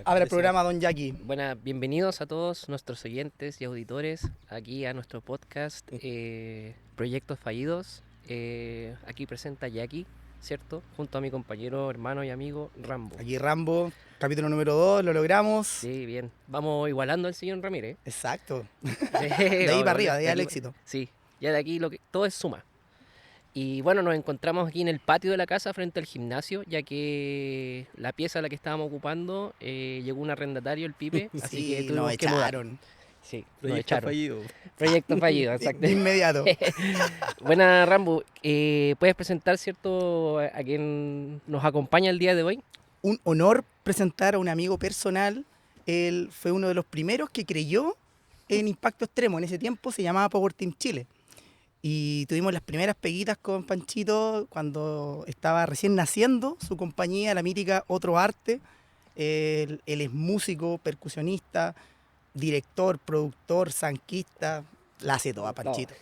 Abre el programa, don Jackie. Buenas, bienvenidos a todos nuestros oyentes y auditores aquí a nuestro podcast Proyectos Fallidos. Aquí presenta Jackie, ¿cierto? Junto a mi compañero, hermano y amigo Rambo. Aquí Rambo, capítulo número 2, lo logramos. Sí, bien. Vamos igualando al señor Ramírez. Exacto. Sí, De ahí para arriba, de ahí al aquí- éxito. Sí, ya de aquí todo es suma. Y bueno, nos encontramos aquí en el patio de la casa frente al gimnasio, ya que la pieza a la que estábamos ocupando llegó un arrendatario, el Pipe, así que Sí, nos tuvimos que mudar. echaron. Sí, nos Proyecto echaron. fallido. Proyecto fallido, exacto. De inmediato. Buena, Rambo. ¿Puedes presentar, cierto, a quien nos acompaña el día de hoy? Un honor presentar a un amigo personal. Él fue uno de los primeros que creyó en Impacto Extremo. En ese tiempo se llamaba Power Team Chile. Y tuvimos las primeras peguitas con Panchito cuando estaba recién naciendo su compañía, la mítica Otro Arte. Él es músico, percusionista, director, productor, zanquista. La hace toda, Panchito.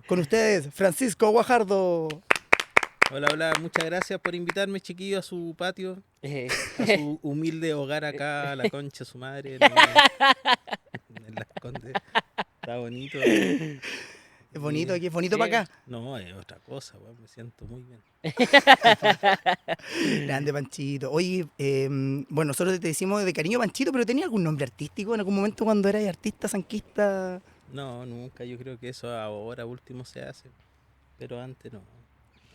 Con ustedes, Francisco Guajardo. Hola, hola, muchas gracias por invitarme, chiquillo, a su patio, a su humilde hogar acá, a la concha de su madre, en Las Condes. Está bonito. Es bonito aquí, es bonito Sí. para acá. No, es otra cosa, weón, me siento muy bien. Grande Panchito. Oye, bueno, nosotros te decimos de cariño Panchito, pero ¿tenía algún nombre artístico en algún momento cuando eras artista, zanquista? No, nunca, yo creo que eso ahora último se hace, pero antes no.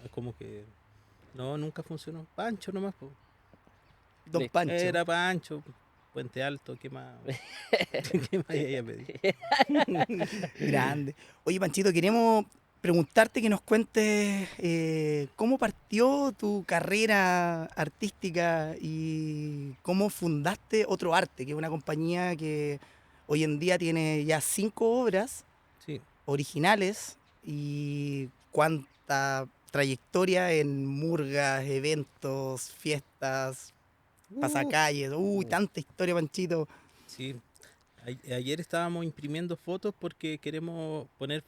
Es como que, no, nunca funcionó. Pancho nomás, po. Don Sí. Pancho. Era Pancho, Puente Alto, ¿qué más? ¿Qué más ella me dijo? Grande. Oye, Panchito, queremos preguntarte que nos cuentes cómo partió tu carrera artística y cómo fundaste Otro Arte, que es una compañía que hoy en día tiene ya 5 obras Sí. originales y cuánta trayectoria en murgas, eventos, fiestas, pasacalles. Tanta historia, Panchito. Sí, ayer estábamos imprimiendo fotos porque queremos poner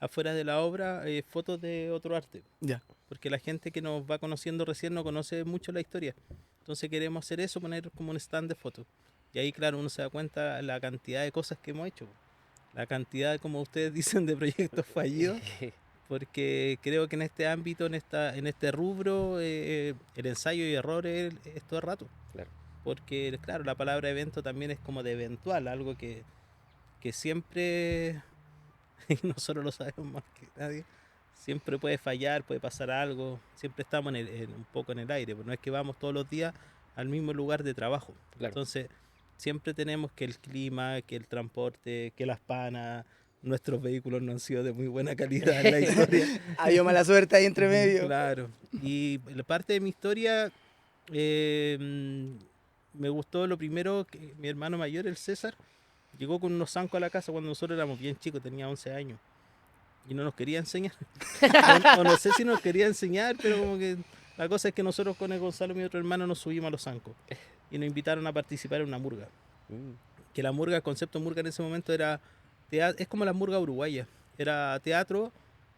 afuera de la obra fotos de Otro Arte, Ya. porque la gente que nos va conociendo recién no conoce mucho la historia. Entonces queremos hacer eso, poner como un stand de fotos. Y ahí, claro, uno se da cuenta la cantidad de cosas que hemos hecho, la cantidad, como ustedes dicen, de proyectos fallidos, porque creo que en este ámbito, en este rubro, el ensayo y error es todo el rato. Claro. Porque, claro, la palabra evento también es como de eventual, algo que siempre, y nosotros lo sabemos más que nadie, siempre puede fallar, puede pasar algo, siempre estamos un poco en el aire, pero no es que vamos todos los días al mismo lugar de trabajo. Claro. Entonces, siempre tenemos que el clima, que el transporte, que las panas, nuestros vehículos no han sido de muy buena calidad en la historia. Había mala suerte ahí entre medio. Claro. Y la parte de mi historia, me gustó lo primero que mi hermano mayor, el César, llegó con unos zancos a la casa cuando nosotros éramos bien chicos, tenía 11 años. Y no nos quería enseñar. o no sé si nos quería enseñar, pero como que la cosa es que nosotros con el Gonzalo, mi otro hermano, nos subimos a los zancos. Y nos invitaron a participar en una murga. Que la murga, el concepto de murga en ese momento era, es como la murga uruguaya. Era teatro,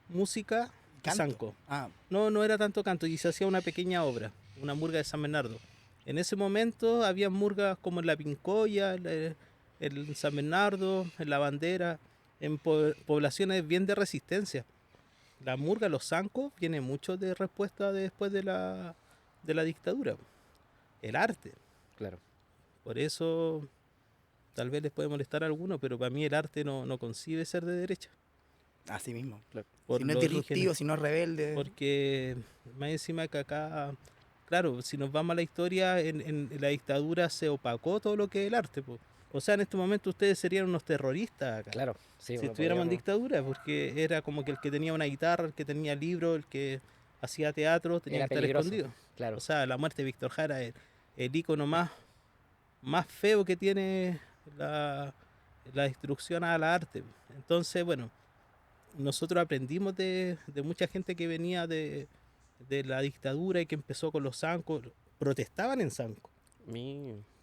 música y Canto. zanco. Ah, No era tanto canto y se hacía una pequeña obra, una murga de San Bernardo. En ese momento había murgas como en la Pincoya, en San Bernardo, en la Bandera, en poblaciones bien de resistencia. La murga, los zancos, viene mucho de respuesta después de la dictadura. El arte. Claro. Por eso tal vez les puede molestar a algunos, pero para mí el arte no concibe ser de derecha. así mismo. Por Si no es los disruptivo, orígenes. si no es rebelde. Porque más encima que acá, claro, si nos vamos a la historia, en la dictadura se opacó todo lo que es el arte, po. O sea, en este momento ustedes serían unos terroristas acá. Claro. Sí, Si no estuviéramos en podríamos- dictadura, porque era como que el que tenía una guitarra, el que tenía libros, el que hacía teatro, tenía Era que estar peligroso. escondido. Claro. O sea, la muerte de Víctor Jara es el ícono más feo que tiene la destrucción a la arte. Entonces, bueno, nosotros aprendimos de mucha gente que venía de la dictadura y que empezó con los zancos, protestaban en zancos,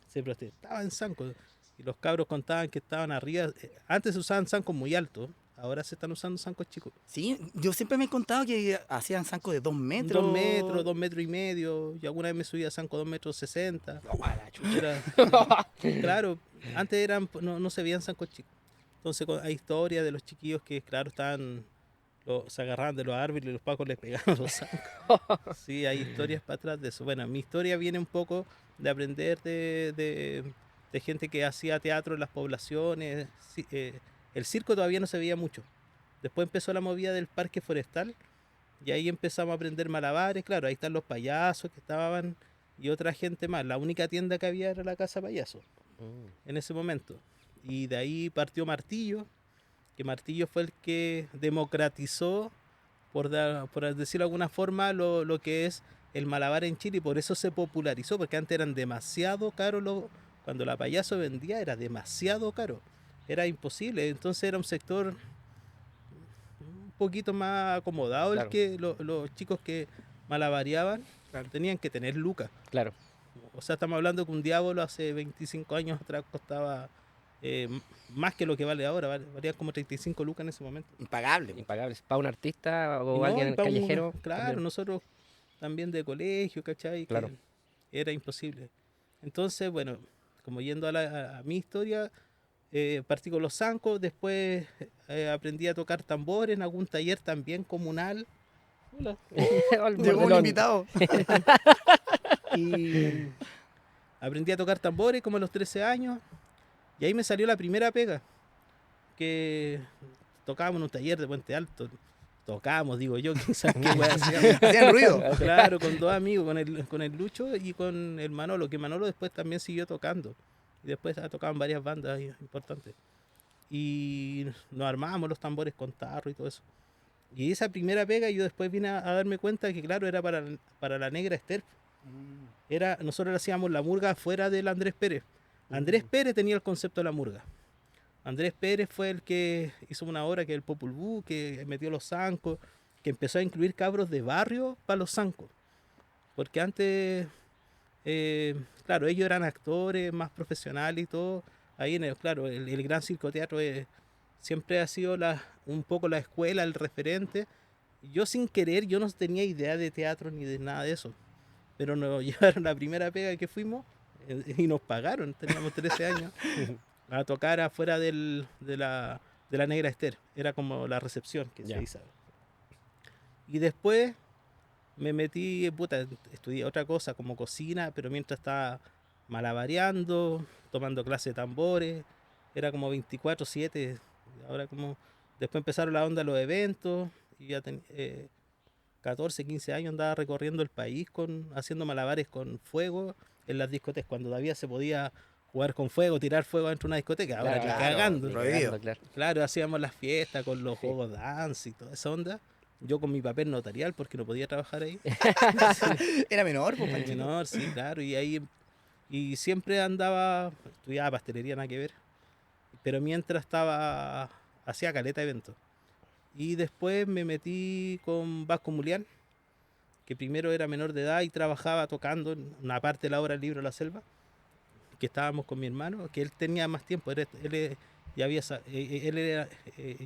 se protestaba en zancos. Y los cabros contaban que estaban arriba, antes se usaban zancos muy altos, ahora se están usando zancos chicos. Sí, yo siempre me he contado que hacían zancos de 2 metros. 2 metros y medio, y alguna vez me subí a zanco 2,60 metros. No, a la chucha. Claro, antes eran, no se veían zancos chicos. Entonces hay historias de los chiquillos que, claro, se agarraban de los árboles y los pacos les pegaban los zancos. Sí, hay historias para atrás de eso. Bueno, mi historia viene un poco de aprender de gente que hacía teatro en las poblaciones. Sí, el circo todavía no se veía mucho. Después empezó la movida del parque forestal y ahí empezamos a aprender malabares. Claro, ahí están los payasos que estaban y otra gente más. La única tienda que había era la Casa Payaso en ese momento. Y de ahí partió Martillo, que Martillo fue el que democratizó, por decirlo de alguna forma, lo que es el malabar en Chile, y por eso se popularizó, porque antes eran demasiado caros, cuando la Payaso vendía era demasiado caro, era imposible, entonces era un sector un poquito más acomodado, Claro. el que los chicos que malabareaban tenían que tener lucas. Claro. O sea, estamos hablando que un diablo hace 25 años atrás costaba más que lo que vale ahora, valía como 35 lucas en ese momento. Impagable. Impagables. Para un artista Y o no, alguien y pa' callejero. claro, también. nosotros también de colegio, ¿cachai? Claro. Que era imposible. Entonces, bueno, como yendo a mi historia, partí con los zancos, después aprendí a tocar tambor en algún taller también comunal. Hola. El Llegó un mordelón. invitado. Y aprendí a tocar tambores como a los 13 años. Y ahí me salió la primera pega. Que tocábamos en un taller de Puente Alto. Tocábamos, digo yo, quizás qué wea hacíamos. Hacían ruido. Claro, con dos amigos, con el Lucho y con el Manolo, que Manolo después también siguió tocando. Y después tocaban varias bandas importantes. Y nos armábamos los tambores con tarro y todo eso. Y esa primera pega yo después vine a darme cuenta que, claro, era para la Negra Esther. Nosotros hacíamos la murga fuera del Andrés Pérez. Andrés Pérez tenía el concepto de la murga. Andrés Pérez fue el que hizo una obra que es el Popol Vuh, que metió los zancos, que empezó a incluir cabros de barrio para los zancos. Porque antes, claro, ellos eran actores más profesionales y todo. Ahí, claro, el Gran Circo Teatro siempre ha sido un poco la escuela, el referente. Yo sin querer, yo no tenía idea de teatro ni de nada de eso. Pero nos llevaron la primera pega que fuimos y nos pagaron, teníamos 13 años, a tocar afuera de la Negra Esther. Era como la recepción que Ya. se hizo. Y después me metí, estudié otra cosa como cocina, pero mientras estaba malabareando, tomando clases de tambores, era como 24/7. Ahora después empezaron la onda de los eventos, y ya 14, 15 años andaba recorriendo el país haciendo malabares con fuego en las discotecas, cuando todavía se podía jugar con fuego, tirar fuego dentro de una discoteca, ahora Claro, ni claro, cagando. Ni prohibido. cagando, claro. Claro, hacíamos las fiestas con los Sí. juegos dance y toda esa onda. Yo con mi papel notarial porque no podía trabajar ahí. Era menor, pues, Panchito. Menor, sí, claro, y siempre estudiaba pastelería, nada que ver, pero mientras hacía caleta de eventos. Y después me metí con Vasco Mulián, que primero era menor de edad y trabajaba tocando en una parte de la obra El Libro de la Selva, que estábamos con mi hermano, que él tenía más tiempo, ya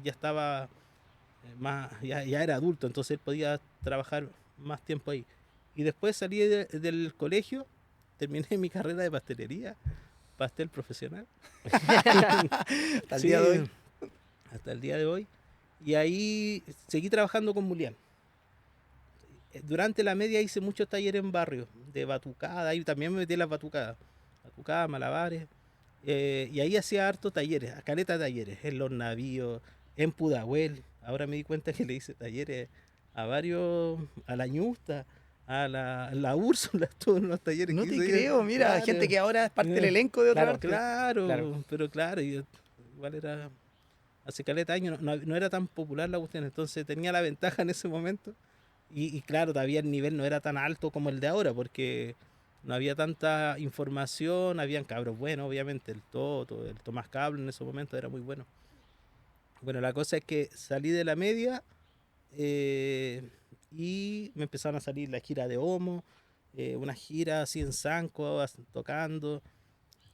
estaba ya era adulto, entonces él podía trabajar más tiempo ahí. Y después salí del colegio, terminé mi carrera de pastelería, pastel profesional. Hasta el día de hoy. Hasta el día de hoy. Y ahí seguí trabajando con Mulián. Durante la media hice muchos talleres en barrio, de batucada, ahí también me metí en las batucadas, malabares, y ahí hacía harto talleres, a caleta de talleres, en los navíos, en Pudahuel. Ahora me di cuenta que le hice talleres a la Ñusta, a la Úrsula, todos los talleres No que te hice. creo, mira, Claro. gente que ahora es parte del elenco de otra Claro, parte. Claro, pero claro, igual era hace caleta de años, no era tan popular la cuestión, entonces tenía la ventaja en ese momento. Y claro, todavía el nivel no era tan alto como el de ahora, porque no había tanta información, habían cabros buenos, obviamente, el Toto, el Tomás Cablo en ese momento era muy bueno. Bueno, la cosa es que salí de la media y me empezaron a salir la gira de Homo, una gira así en Sanco, tocando.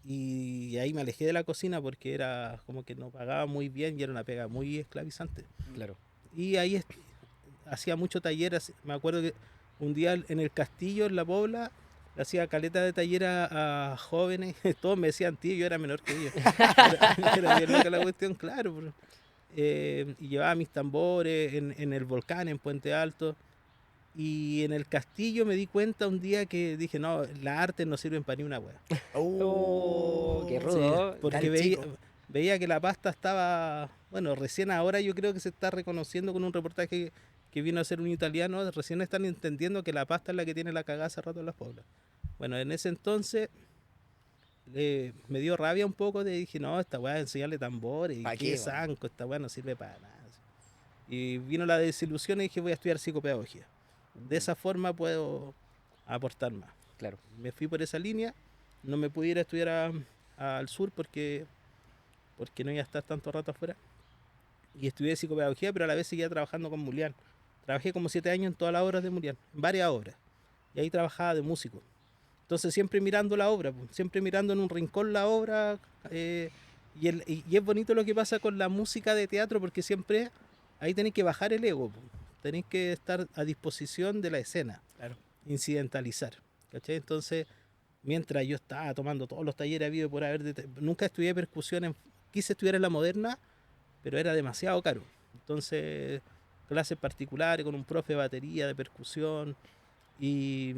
Y ahí me alejé de la cocina porque era como que no pagaba muy bien y era una pega muy esclavizante. Claro. Y ahí hacía mucho taller. Me acuerdo que un día en el castillo, en La Pobla, le hacía caleta de taller a jóvenes. Todos me decían tío, yo era menor que ellos. Era bien loca la cuestión, claro. Y llevaba mis tambores en el volcán, en Puente Alto. Y en el castillo me di cuenta un día que dije, no, las artes no sirven para ni una wea. Oh, qué Sí, rudo. porque Tan chico. veía que la pasta estaba, bueno, recién ahora yo creo que se está reconociendo con un reportaje que vino a hacer un italiano, recién están entendiendo que la pasta es la que tiene la cagada hace rato en las poblas. Bueno, en ese entonces me dio rabia un poco, dije, no, esta weá enseñarle tambores, y ¿Pa' qué qué, weón? zanco, esta weá no sirve para nada. Y vino la desilusión y dije, voy a estudiar psicopedagogía. De esa forma puedo aportar más. Claro. Me fui por esa línea, no me pude ir a estudiar al sur porque no iba a estar tanto rato afuera. Y estudié psicopedagogía, pero a la vez seguía trabajando con Mulián. Trabajé como 7 años en todas las obras de Mulián, en varias obras. Y ahí trabajaba de músico. Entonces siempre mirando la obra, siempre mirando en un rincón la obra. Y es bonito lo que pasa con la música de teatro porque siempre ahí tenéis que bajar el ego. Tenéis que estar a disposición de la escena. Claro. Incidentalizar. ¿Cachai? Entonces, mientras yo estaba tomando todos los talleres habido por haber, nunca estudié percusión, quise estudiar en la Moderna, pero era demasiado caro. Entonces, clases particulares con un profe de batería, de percusión, y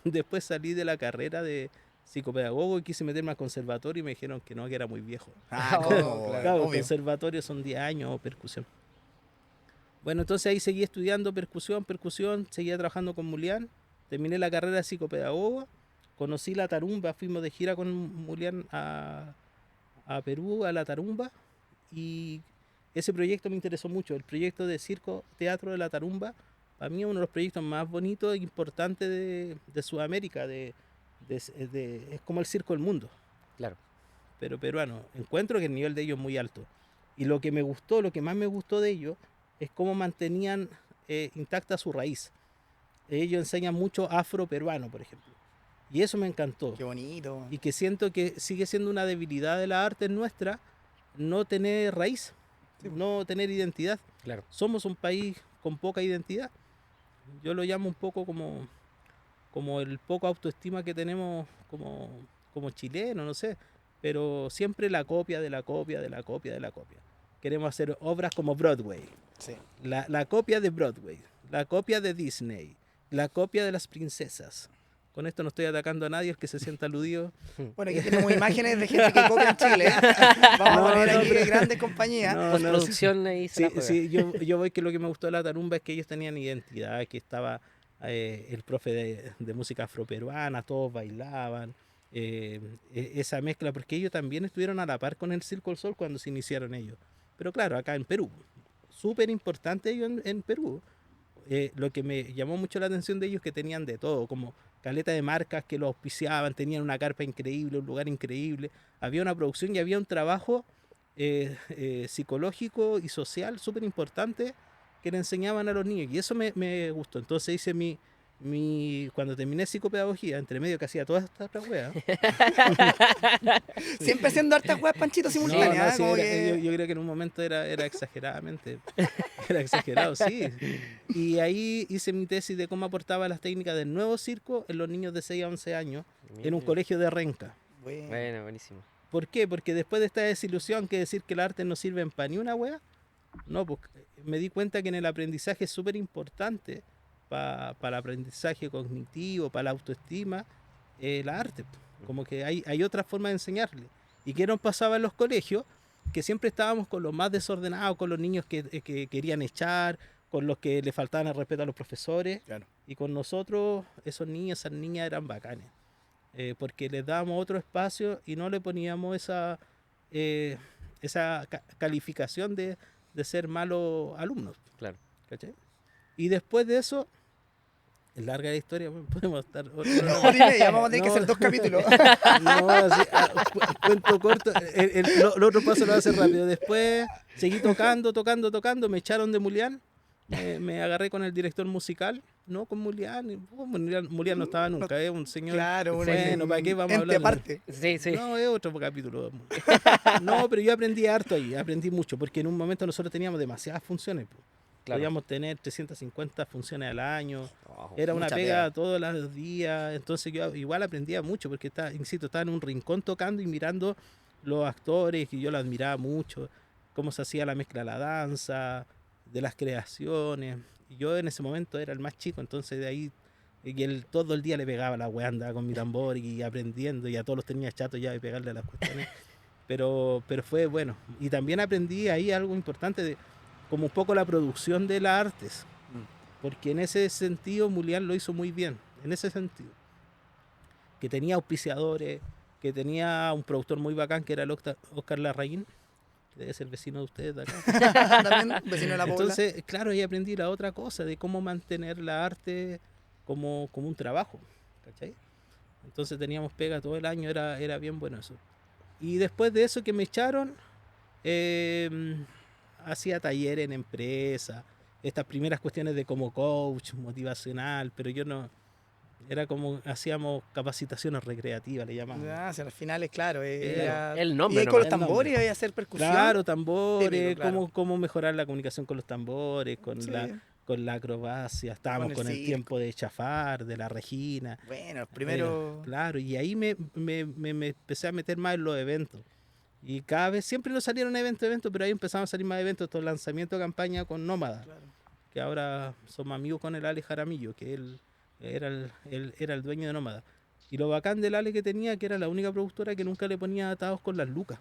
después salí de la carrera de psicopedagogo y quise meterme al conservatorio y me dijeron que no, que era muy viejo. Ah, Oh, ¿cómo? claro, Claro, el Obvio. conservatorio son 10 años percusión. Bueno, entonces ahí seguí estudiando percusión, seguía trabajando con Mulián, terminé la carrera de psicopedagogo, conocí la tarumba, fuimos de gira con Mulián a Perú, a la tarumba, y ese proyecto me interesó mucho, el proyecto de circo teatro de la tarumba, para mí es uno de los proyectos más bonitos e importantes de Sudamérica, es como el circo del mundo, Claro. pero peruano. Encuentro que el nivel de ellos es muy alto. Y lo que me gustó, lo que más me gustó de ellos, es cómo mantenían intacta su raíz. Ellos enseñan mucho afro-peruano, por ejemplo. Y eso me encantó. Qué bonito. Y que siento que sigue siendo una debilidad de la arte nuestra no tener raíz, no tener identidad. Claro. Somos un país con poca identidad. Yo lo llamo un poco como el poco autoestima que tenemos como chilenos, no sé. Pero siempre la copia de la copia de la copia de la copia. Queremos hacer obras como Broadway. Sí. La copia de Broadway, la copia de Disney, la copia de las princesas. Con esto no estoy atacando a nadie, el que se sienta aludido. Bueno, aquí tenemos imágenes de gente que copia en Chile. Vamos a poner aquí grandes compañías. No, Postproducción ahí se Sí, la juega. sí, yo voy que lo que me gustó de la tarumba es que ellos tenían identidad, que estaba el profe de música afroperuana, todos bailaban, esa mezcla, porque ellos también estuvieron a la par con el Circo del Sol cuando se iniciaron ellos. Pero claro, acá en Perú, súper importante ellos en Perú. Lo que me llamó mucho la atención de ellos es que tenían de todo, como caleta de marcas que los auspiciaban, tenían una carpa increíble, un lugar increíble, había una producción y había un trabajo psicológico y social súper importante que le enseñaban a los niños y eso me gustó. Entonces hice cuando terminé psicopedagogía, entre medio que hacía todas estas weas. Siempre haciendo hartas weas, Panchito, simultáneas. Sí, como que- yo creo que en un momento era exageradamente, era exagerado, sí. Y ahí hice mi tesis de cómo aportaba las técnicas del nuevo circo en los niños de 6 a 11 años en un Mira. colegio de Renca. Bueno. Bueno, buenísimo. ¿Por qué? Porque después de esta desilusión que decir que el arte no sirve para ni una wea, no, pues me di cuenta que en el aprendizaje es súper importante para el aprendizaje cognitivo, para la autoestima, la arte. Como que hay otra forma de enseñarle. ¿Y qué nos pasaba en los colegios? Que siempre estábamos con los más desordenados, con los niños que querían echar, con los que le faltaban el respeto a los profesores. Claro. Y con nosotros, esos niños, esas niñas eran bacanes. Porque les dábamos otro espacio y no le poníamos esa calificación de ser malos alumnos. Claro. ¿Cachai? Y después de eso, es larga la historia, podemos estar... Una hora y media, vamos a tener que No. hacer 2 capítulos. No, así, cuento corto, lo otro paso lo voy a hacer rápido. Después seguí tocando, me echaron de Mulián, me agarré con el director musical, no con Mulián. Mulián no estaba nunca, es un señor. Claro, Bueno, ¿para qué vamos a ente hablar? aparte. Sí, sí. No, es otro capítulo. No, pero yo aprendí harto ahí, aprendí mucho, porque en un momento nosotros teníamos demasiadas funciones. Po. Claro. Podíamos tener 350 funciones al año. Oh, Era una mucha pega pega. todos los días. Entonces yo igual aprendía mucho, porque insisto, estaba en un rincón tocando y mirando los actores, que yo los admiraba mucho, cómo se hacía la mezcla de la danza, de las creaciones. Y yo en ese momento era el más chico, entonces de ahí todo el día le pegaba la weá, andaba con mi tambor y aprendiendo, y a todos los tenía chatos ya de pegarle a las cuestiones. Pero fue bueno. Y también aprendí ahí algo importante, como un poco la producción de las artes. Porque en ese sentido Mulián lo hizo muy bien. En ese sentido. Que tenía auspiciadores, que tenía un productor muy bacán que era el Oscar Larraín, que debe ser vecino de ustedes de acá. También, vecino de la Pobla. Entonces, claro, ahí aprendí la otra cosa de cómo mantener la arte como un trabajo. ¿Cachai? Entonces teníamos pega todo el año, era bien bueno eso. Y después de eso que me echaron, hacía talleres en empresa, estas primeras cuestiones de como coach motivacional, pero yo no, era como hacíamos capacitaciones recreativas, le llamaban. Ah, si al final es claro. El Y nombre ahí con los nomás. tambores iba a hacer percusión. Claro, tambores, Típico, claro. cómo mejorar la comunicación con los tambores, Sí. con la acrobacia, estábamos Con el con el circo. tiempo de Chafar, de la Regina. Bueno, los primeros. Claro, y ahí me empecé a meter más en los eventos. Y cada vez, siempre nos salieron eventos, pero ahí empezaron a salir más eventos, estos lanzamientos de campaña con Nómada, Claro. que ahora somos amigos con el Ale Jaramillo, que él era el dueño de Nómada. Y lo bacán del Ale que tenía, que era la única productora que nunca le ponía atados con las lucas.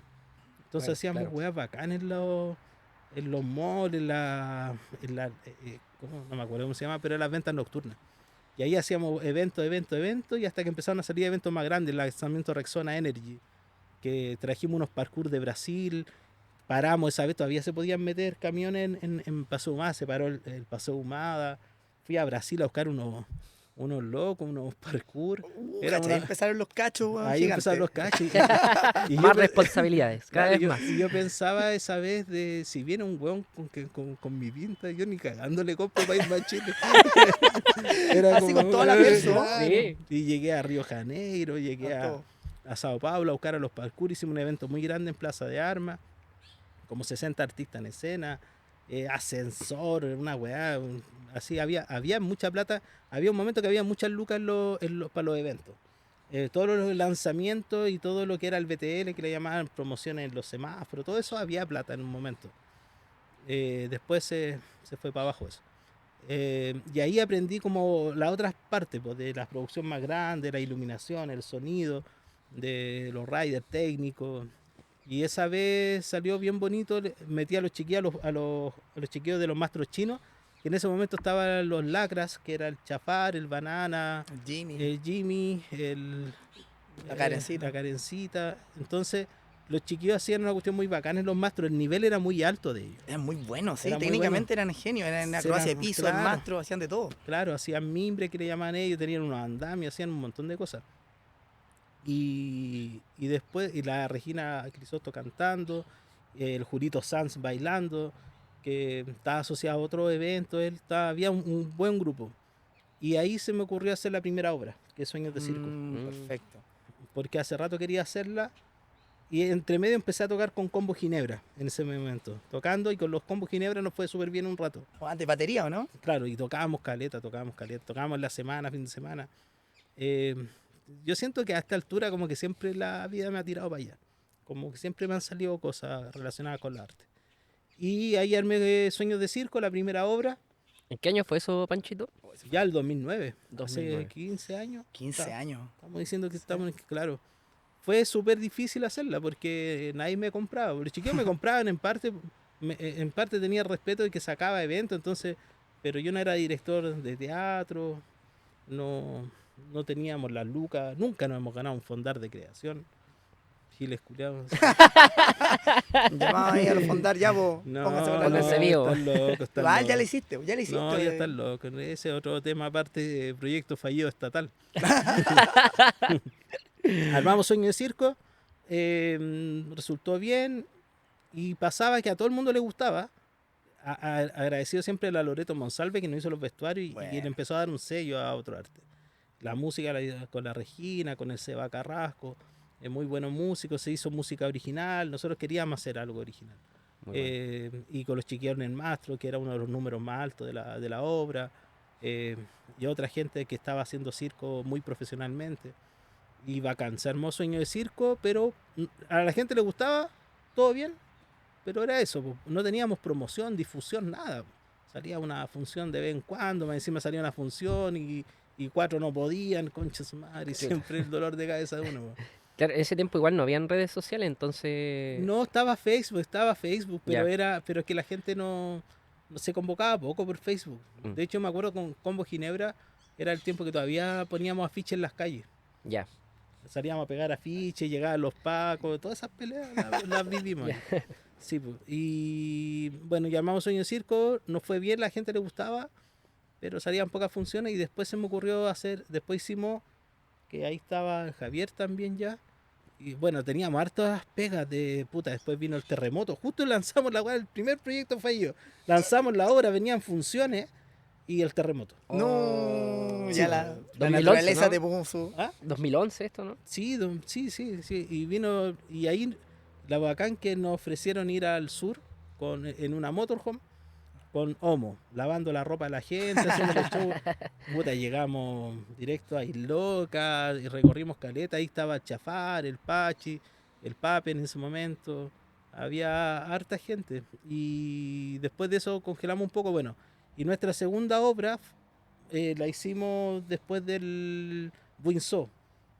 Entonces Bueno, hacíamos claro. weas bacanas en los malls, no me acuerdo cómo se llama, pero en las ventas nocturnas. Y ahí hacíamos eventos, y hasta que empezaron a salir eventos más grandes, el lanzamiento Rexona Energy, que trajimos unos parkour de Brasil, paramos esa vez, todavía se podían meter camiones en Paso Humada, se paró el Paso Humada, fui a Brasil a buscar unos locos, unos parkour. Era ¿Cachai? una- Empezaron los cachos, weón, Ahí gigantes. empezaron los cachos. Y yo Más pe- responsabilidades, cada vez yo, más. y yo pensaba esa vez de si viene un weón con mi pinta, yo ni cagándole compro para irme a Chile. Era Así con toda la pieza, ¿no? Sí. Y llegué a Río Janeiro, llegué Con todo. a Sao Paulo a buscar a los parkour, hicimos un evento muy grande en Plaza de Armas, como 60 artistas en escena, ascensor, una weá, así había mucha plata, había un momento que había muchas lucas para los eventos. Todos los lanzamientos y todo lo que era el BTL, que le llamaban promociones en los semáforos, todo eso había plata en un momento. Después se fue para abajo eso. Y ahí aprendí como las otras partes, pues, de la producción más grande, la iluminación, el sonido, de los riders técnicos. Y esa vez salió bien bonito, metí a los chiquillos, a los chiquillos de los mastros chinos, que en ese momento estaban los lacras, que era el Chafar, el Banana, Jimmy. el Jimmy, La Karencita. la Karencita. Entonces, los chiquillos hacían una cuestión muy bacana en los mastros, el nivel era muy alto de ellos. Eran muy buenos, sí. Era muy Técnicamente eran genios. Eran acrobacia de piso, claro. el mastro, hacían de todo. Claro, hacían mimbre que le llamaban ellos, tenían unos andamios, hacían un montón de cosas. Y después, y la Regina Crisosto cantando, el Julito Sanz bailando, que estaba asociado a otro evento, había un buen grupo. Y ahí se me ocurrió hacer la primera obra, que es Sueños de Circo. Perfecto. Porque hace rato quería hacerla. Y entre medio empecé a tocar con Combo Ginebra en ese momento. Tocando, y con los Combo Ginebra nos fue súper bien un rato. O antes batería, ¿o no? Claro, y tocábamos caleta, tocábamos en la semana, fin de semana. Yo siento que a esta altura como que siempre la vida me ha tirado para allá. Como que siempre me han salido cosas relacionadas con el arte. Y ahí armé Sueños de Circo, la primera obra, ¿En qué año fue eso, Panchito? ya el 2009. 2009. Hace 15 años. 15 años. Estamos diciendo que estamos, claro. Fue súper difícil hacerla porque nadie me compraba. Los chiquillos me compraban en parte, en parte tenía respeto de que sacaba eventos, entonces, pero yo no era director de teatro, no teníamos las lucas, nunca nos hemos ganado un fondar de creación. Giles culiados. Llamaba ahí a los fondar, ya, vos. No, Póngase con la Pónganse luz. vivo. están locos, están Igual, ya locos. lo hiciste, ya lo hiciste. No, ya están locos. Ese es otro tema aparte de proyecto fallido estatal. Armamos Sueño de Circo, resultó bien y pasaba que a todo el mundo le gustaba. agradecido siempre a Loreto Monsalve, que nos hizo los vestuarios y Bueno. él empezó a dar un sello a otro arte. La música con la Regina, con el Seba Carrasco, muy buenos músicos, se hizo música original, nosotros queríamos hacer algo original. Muy bueno. Y con los Chiquillos en el Mastro, que era uno de los números más altos de la obra, y otra gente que estaba haciendo circo muy profesionalmente. Y bacán, se armó Sueño de Circo, pero a la gente le gustaba, todo bien, pero era eso, po. No teníamos promoción, difusión, nada. Salía una función de vez en cuando, más encima salía una función y 4 no podían, concha su madre, y siempre el dolor de cabeza de uno. Po. Claro, en ese tiempo igual no habían redes sociales, entonces... No, estaba Facebook, pero pero es que la gente no se convocaba poco por Facebook. Mm. De hecho, me acuerdo con Combo Ginebra, era el tiempo que todavía poníamos afiches en las calles. Ya. Salíamos a pegar afiches, llegaban los pacos, todas esas peleas las vivimos. Sí, pues. Y bueno, llamamos Sueño de Circo, nos fue bien, la gente le gustaba, pero salían pocas funciones y después se me ocurrió después hicimos, que ahí estaba Javier también ya, y bueno, teníamos hartas pegas de puta, después vino el terremoto, justo lanzamos la weá, el primer proyecto fallido, lanzamos la obra, venían funciones y el terremoto. No, Sí, ya po. la 2011, naturaleza ¿no? te puso. ¿Ah? 2011 esto, ¿no? Sí, sí, y vino, y ahí la bacán que nos ofrecieron ir al sur en una motorhome con Homo, lavando la ropa de la gente, haciendo los shows. Puta, llegamos directo a Isloca, y recorrimos caleta, ahí estaba Chafar, el Pachi, el Pape en ese momento, había harta gente, y después de eso congelamos un poco, bueno, y nuestra segunda obra la hicimos después del Winsor.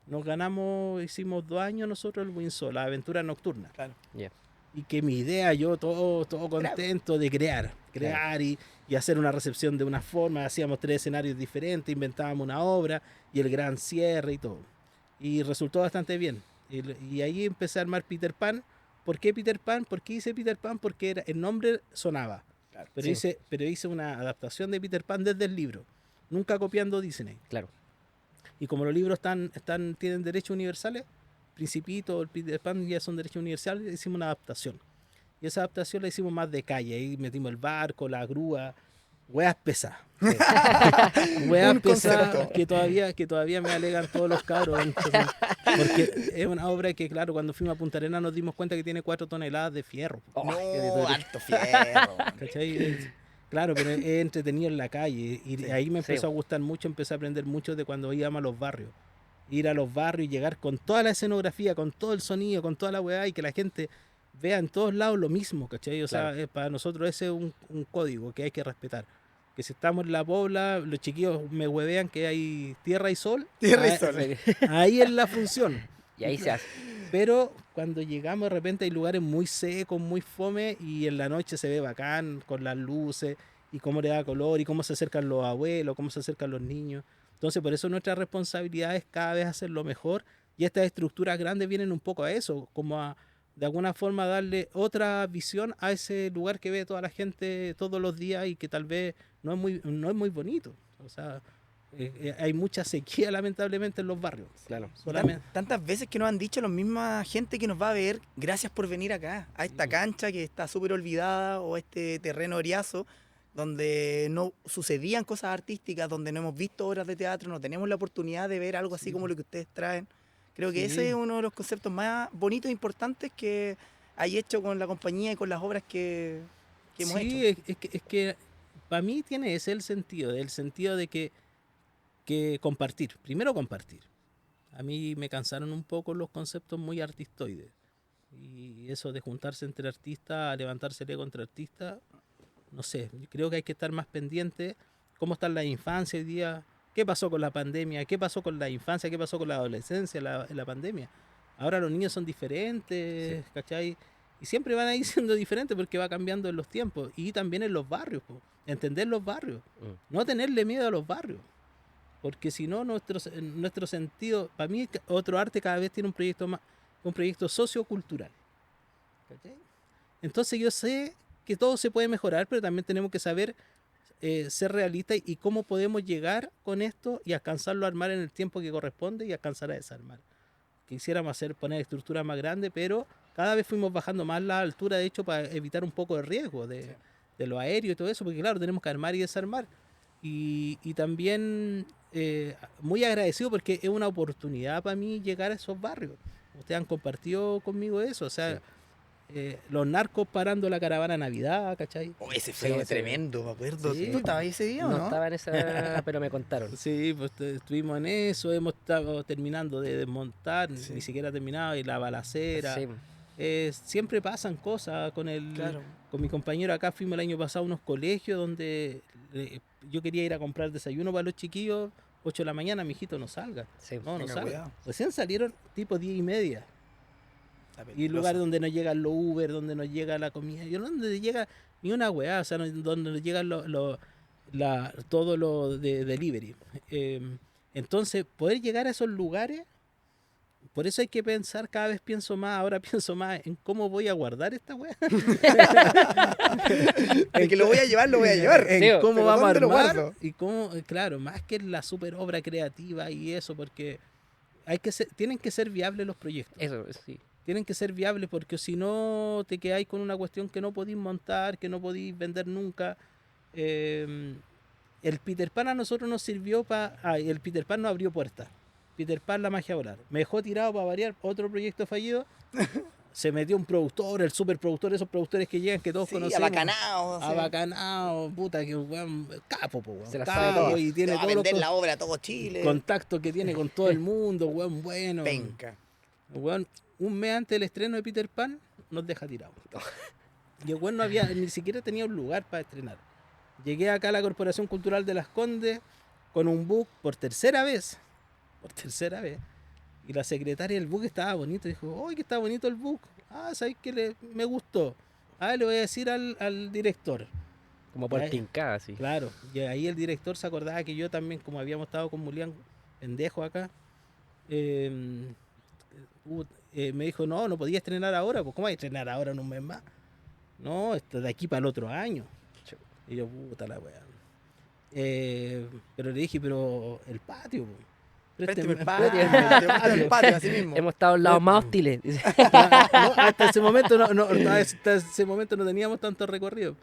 Nos ganamos, hicimos 2 años nosotros el Winsor, la aventura nocturna. Claro. Ya. Y que mi idea, yo todo contento de crear y hacer una recepción de una forma, hacíamos 3 escenarios diferentes, inventábamos una obra y el gran cierre y todo. Y resultó bastante bien. Y ahí empecé a armar Peter Pan. ¿Por qué Peter Pan? ¿Por qué hice Peter Pan? Porque el nombre sonaba. Claro. Pero, Sí. hice una adaptación de Peter Pan desde el libro, nunca copiando Disney. Claro. Y como los libros tienen derechos universales, Principito, el Peter Pan ya son derechos universales, hicimos una adaptación. Y esa adaptación la hicimos más de calle. Ahí metimos el barco, la grúa, weas pesadas. Weas Un pesadas concepto. que todavía me alegan todos los cabros. Entonces, porque es una obra que, claro, cuando fuimos a Punta Arenas nos dimos cuenta que tiene 4 toneladas de fierro. Oh, No, harto fierro. ¿Cachai? Claro, pero es entretenido en la calle. Y Sí, ahí me sí. empezó a gustar mucho, empecé a aprender mucho de cuando íbamos a los barrios. Ir a los barrios y llegar con toda la escenografía, con todo el sonido, con toda la weá, y que la gente vea en todos lados lo mismo, ¿cachai? O sea, Claro. para nosotros ese es un código que hay que respetar. Que si estamos en la pobla, los chiquillos me huevean que hay tierra y sol. Tierra y ahí- sol. Ahí es la función. Y ahí se hace. Pero cuando llegamos de repente hay lugares muy secos, muy fome, y en la noche se ve bacán con las luces y cómo le da color y cómo se acercan los abuelos, cómo se acercan los niños. Entonces por eso nuestra responsabilidad es cada vez hacerlo mejor, y estas estructuras grandes vienen un poco a eso, como a de alguna forma darle otra visión a ese lugar que ve toda la gente todos los días y que tal vez no es muy bonito. O sea, hay mucha sequía lamentablemente en los barrios. Claro. Solamente. Tantas veces que nos han dicho la misma gente que nos va a ver, gracias por venir acá, a esta Sí. cancha que está súper olvidada, o este terreno oriazo, donde no sucedían cosas artísticas, donde no hemos visto obras de teatro, no tenemos la oportunidad de ver algo así Sí. como lo que ustedes traen. Creo que Sí. ese es uno de los conceptos más bonitos e importantes que hay hecho con la compañía y con las obras que hemos Sí, hecho. es que para mí tiene ese el sentido de que compartir, primero compartir. A mí me cansaron un poco los conceptos muy artistoides. Y eso de juntarse entre artistas, a levantarse el ego entre artistas, no sé, yo creo que hay que estar más pendiente cómo está la infancia hoy día, qué pasó con la pandemia, qué pasó con la infancia, qué pasó con la adolescencia en la pandemia. Ahora los niños son diferentes, ¿cachai? Y siempre van a ir siendo diferentes porque va cambiando en los tiempos. Y también en los barrios, po. Entender los barrios. No tenerle miedo a los barrios. Porque si no, nuestro sentido, para mí otro arte cada vez tiene un proyecto sociocultural. ¿Cachai? Entonces yo sé que todo se puede mejorar, pero también tenemos que saber ser realistas y cómo podemos llegar con esto y alcanzarlo a armar en el tiempo que corresponde y alcanzar a desarmar. Quisiéramos poner estructuras más grandes, pero cada vez fuimos bajando más la altura, de hecho, para evitar un poco de riesgo. lo aéreo y todo eso, porque claro, tenemos que armar y desarmar. Y también muy agradecido porque es una oportunidad para mí llegar a esos barrios. Ustedes han compartido conmigo eso, o sea, los narcos parando la caravana Navidad, ¿cachai? Oh, ese Sí, fue ese- tremendo, me acuerdo. Sí. ¿Tú estabas ahí ese día o No no? estaba en esa, pero me contaron. Sí, pues estuvimos en eso, hemos estado terminando de desmontar, Sí. ni siquiera terminado, y la balacera. Sí, Siempre pasan cosas Claro. con mi compañero acá. Fuimos el año pasado a unos colegios donde yo quería ir a comprar desayuno para los chiquillos, 8 de la mañana, mijito, no salga. sí. No, no Tenga salga. cuidado. Recién salieron tipo 10:30. Está Y peligroso. lugares donde no llegan los Uber, donde no llega la comida, yo no donde llega ni una weá, o sea, donde no llegan todo lo de delivery. Entonces, poder llegar a esos lugares, por eso hay que pensar, cada vez pienso más, ahora pienso más en cómo voy a guardar esta weá, De que lo voy a llevar, lo voy a llevar. en Sí, cómo pero vamos a ¿dónde lo armar guardo? y cómo, claro, más que la super obra creativa y eso, porque tienen que ser viables los proyectos. Eso, sí. Tienen que ser viables porque si no te quedáis con una cuestión que no podéis montar, que no podéis vender nunca. El Peter Pan a nosotros nos sirvió para... el Peter Pan nos abrió puertas. Peter Pan, la magia volar. Me dejó tirado para variar otro proyecto fallido. Se metió un productor, el superproductor, esos productores que llegan que todos Sí, conocemos. abacanado. sí. Abacanado, puta, que weón, capo, po, weón, Se la sabe capo, todas. y tiene Te va a todos los vender la obra a todo Chile. contactos que tiene con todo el mundo, weón, bueno. Penca. Weón, un mes antes del estreno de Peter Pan, nos deja tirados. Y el weón no había, ni siquiera tenía un lugar para estrenar. Llegué acá a la Corporación Cultural de Las Condes con un book por tercera vez. Y la secretaria del book estaba bonito. Dijo, ¡ay, que está bonito el book! Ah, ¿sabes qué? Me gustó. Ah, le voy a decir al director. Como por Ay. pincada, sí. Claro, y ahí el director se acordaba que yo también, como habíamos estado con Mulián pendejo acá, me dijo, no podía estrenar ahora, pues ¿cómo hay a estrenar ahora en un mes más? No, esto de aquí para el otro año. Y yo, puta la weá. Pero le dije, pero el patio, po. Présteme el présteme patio, el patio, así mismo. Hemos estado en lados más hostiles. Dice. No, hasta ese momento hasta ese momento no teníamos tanto recorrido.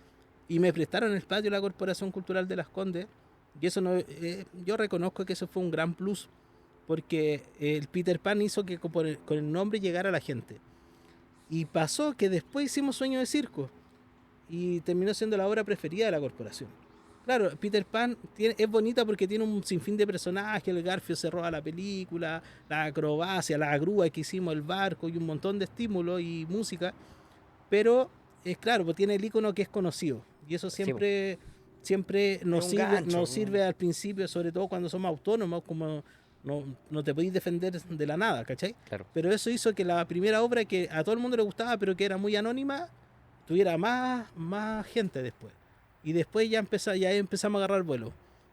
Y me prestaron el patio de la Corporación Cultural de Las Condes. Y eso no, yo reconozco que eso fue un gran plus. Porque el Peter Pan hizo que con el nombre llegara a la gente. Y pasó que después hicimos Sueño de Circo. Y terminó siendo la obra preferida de la corporación. Claro, Peter Pan es bonita porque tiene un sinfín de personajes. El Garfio se roba la película, la acrobacia, la grúa que hicimos, el barco y un montón de estímulos y música. Pero es claro, pues tiene el icono que es conocido. Y eso siempre nos un sirve, gancho, nos sirve al principio, sobre todo cuando somos autónomos, como no te podéis defender de la nada, ¿cachai? Claro. Pero eso hizo que la primera obra que a todo el mundo le gustaba, pero que era muy anónima, tuviera más gente después. Y después ya empezamos a agarrar vuelo.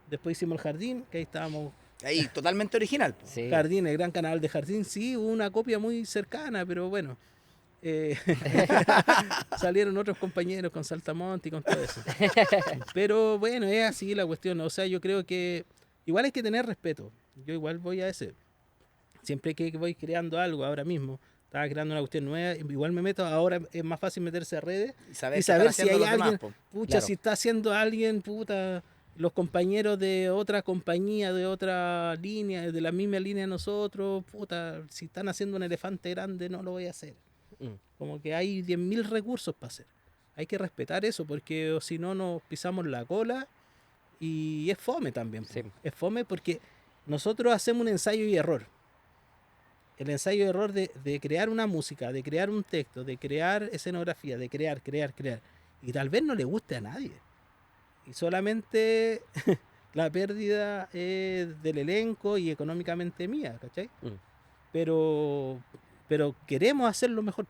Después hicimos el Jardín, que ahí estábamos. Ahí, totalmente original. po. Sí. Jardín, el gran canal de Jardín, sí, hubo una copia muy cercana, pero bueno. Salieron otros compañeros con Saltamonte y con todo eso. Pero bueno, es así la cuestión. O sea, yo creo que igual hay que tener respeto. Yo igual voy a ese. Siempre que voy creando algo ahora mismo, estaba creando una cuestión nueva, igual me meto, ahora es más fácil meterse a redes Y saber, y qué saber están si haciendo hay los demás, alguien, po. pucha, Claro. si está haciendo alguien, puta, los compañeros de otra compañía, de otra línea, de la misma línea de nosotros, puta, si están haciendo un elefante grande, no lo voy a hacer. Mm. Como que hay 10.000 recursos para hacer. Hay que respetar eso, porque o si no nos pisamos la cola y es fome también. po. Sí. Es fome porque nosotros hacemos un ensayo y error. El ensayo y error de crear una música, de crear un texto, de crear escenografía, de crear. Y tal vez no le guste a nadie. Y solamente la pérdida es del elenco y económicamente mía, ¿cachai? Mm. Pero queremos hacerlo mejor,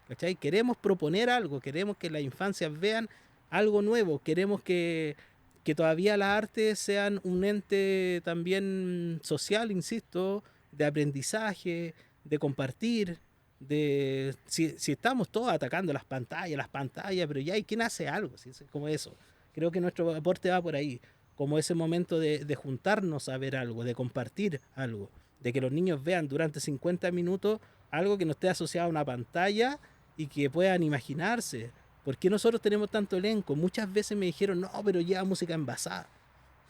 ¿cachai? Queremos proponer algo, queremos que las infancias vean algo nuevo, queremos que todavía las artes sean un ente también social, insisto, de aprendizaje, de compartir, si estamos todos atacando las pantallas, pero ya hay quien hace algo, ¿sí? Como eso. Creo que nuestro aporte va por ahí, como ese momento de juntarnos a ver algo, de compartir algo, de que los niños vean durante 50 minutos algo que no esté asociado a una pantalla y que puedan imaginarse. ¿Por qué nosotros tenemos tanto elenco? Muchas veces me dijeron, no, pero lleva música envasada.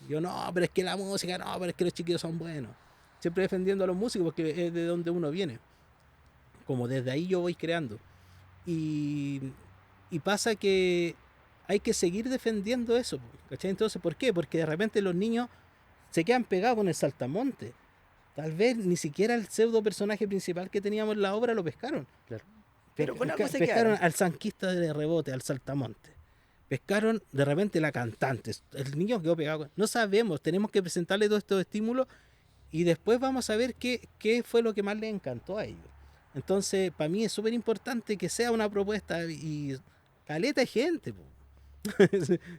Yo, no, pero es que la música, no, pero es que los chiquillos son buenos. Siempre defendiendo a los músicos porque es de donde uno viene. Como desde ahí yo voy creando. Y, y pasa que hay que seguir defendiendo eso, ¿cachai? Entonces, ¿por qué? Porque de repente los niños se quedan pegados con el saltamonte. Tal vez ni siquiera el pseudo personaje principal que teníamos en la obra lo pescaron. Claro. Pero con algo se Pescaron quedaron. al zanquista de rebote, al saltamonte. Pescaron de repente la cantante. El niño quedó pegado. No sabemos, tenemos que presentarle todos estos estímulos y después vamos a ver qué fue lo que más les encantó a ellos. Entonces, para mí es súper importante que sea una propuesta y caleta de gente. Po.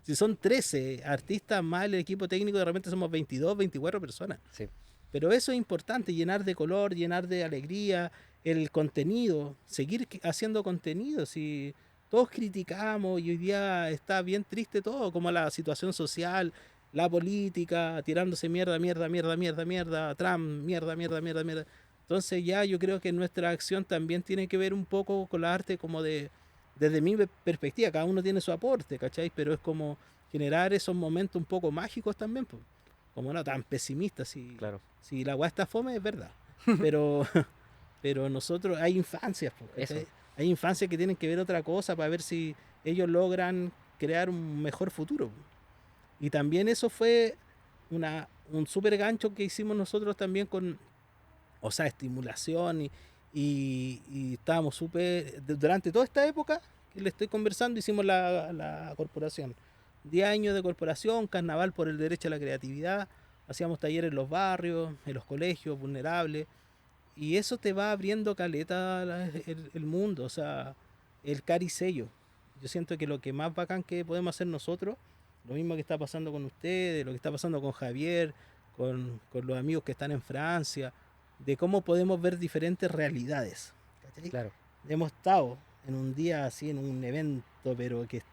Si son 13 artistas más el equipo técnico, de repente somos 22, 24 personas. Sí. Pero eso es importante, llenar de color, llenar de alegría, el contenido, seguir haciendo contenido. Si todos criticamos y hoy día está bien triste todo, como la situación social, la política, tirándose mierda, mierda, mierda, mierda, mierda, Trump, mierda, mierda, mierda, mierda. Entonces ya yo creo que nuestra acción también tiene que ver un poco con la arte como desde mi perspectiva, cada uno tiene su aporte, ¿cachai? Pero es como generar esos momentos un poco mágicos también, pues. Como no tan pesimistas, Claro. si la weá está fome es verdad. Pero, pero nosotros, hay infancias, Eso. hay infancias que tienen que ver otra cosa para ver si ellos logran crear un mejor futuro. Y también eso fue un súper gancho que hicimos nosotros también con, o sea, estimulación y estábamos súper, durante toda esta época que le estoy conversando, hicimos la corporación. 10 años de corporación, carnaval por el derecho a la creatividad, hacíamos talleres en los barrios, en los colegios vulnerables, y eso te va abriendo caleta el mundo, o sea, el cari sello. Yo siento que lo que más bacán que podemos hacer nosotros, lo mismo que está pasando con ustedes, lo que está pasando con Javier, con los amigos que están en Francia, de cómo podemos ver diferentes realidades. ¿Cachai? Claro. Hemos estado en un día así, en un evento, pero que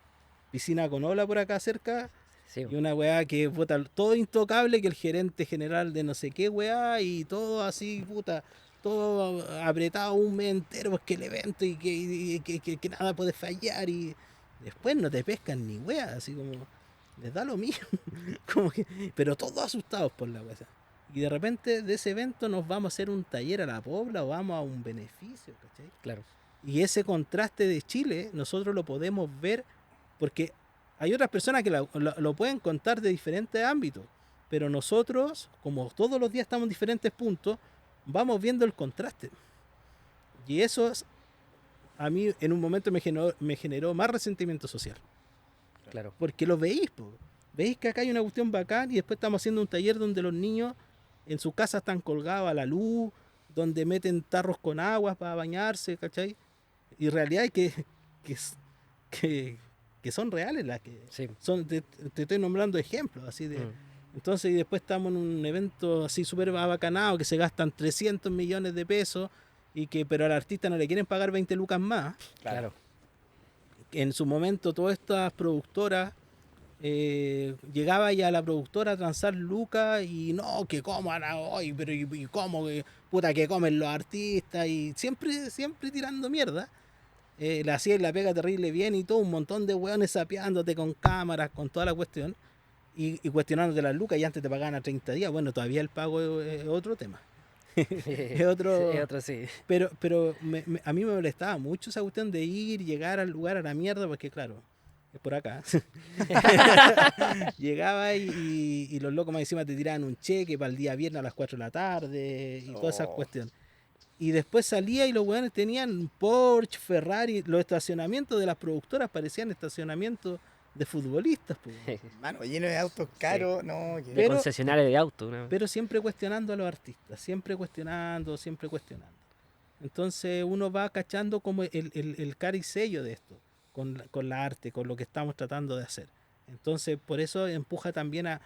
piscina con ola por acá cerca, Sí. y una weá que, puta, todo intocable, que el gerente general de no sé qué weá, y todo así, puta, todo apretado un mes entero, pues que el evento y que nada puede fallar, y después no te pescan ni weá, así como, les da lo mismo, como que, pero todos asustados por la weá. Y de repente de ese evento nos vamos a hacer un taller a la Pobla o vamos a un beneficio, ¿cachai? Claro. Y ese contraste de Chile nosotros lo podemos ver porque hay otras personas que lo pueden contar de diferentes ámbitos, pero nosotros, como todos los días estamos en diferentes puntos, vamos viendo el contraste. Y eso a mí en un momento me generó más resentimiento social. Claro. Porque lo veis, po. Veis que acá hay una cuestión bacán y después estamos haciendo un taller donde los niños en su casa están colgados a la luz, donde meten tarros con agua para bañarse, ¿cachai? Y en realidad hay que son reales las que Sí. son, te estoy nombrando ejemplos así de. Entonces, y después estamos en un evento así súper abacanado que se gastan 300 millones de pesos pero al artista no le quieren pagar 20 lucas más. Claro. En su momento todas estas productoras llegaba ya la productora a transar lucas y no, que coman hoy, pero y cómo, puta, que comen los artistas y siempre tirando mierda. La hacía y la pega terrible bien y todo, un montón de hueones sapeándote con cámaras, con toda la cuestión y cuestionándote las lucas y antes te pagaban a 30 días. Bueno, todavía el pago es otro tema. Es otro. Es otro, sí. Pero a mí me molestaba mucho esa cuestión de llegar al lugar a la mierda, porque claro, es por acá. Llegaba y los locos más encima te tiraban un cheque para el día viernes a las 4 de la tarde y toda esa cuestión. Y después salía y los weones tenían Porsche, Ferrari, los estacionamientos de las productoras parecían estacionamientos de futbolistas. Po. Mano, lleno de autos caros, no. De Pero- concesionaria de auto. ¿no? Pero siempre cuestionando a los artistas, siempre cuestionando. Entonces uno va cachando como el cari sello de esto, con la arte, con lo que estamos tratando de hacer. Entonces por eso empuja también a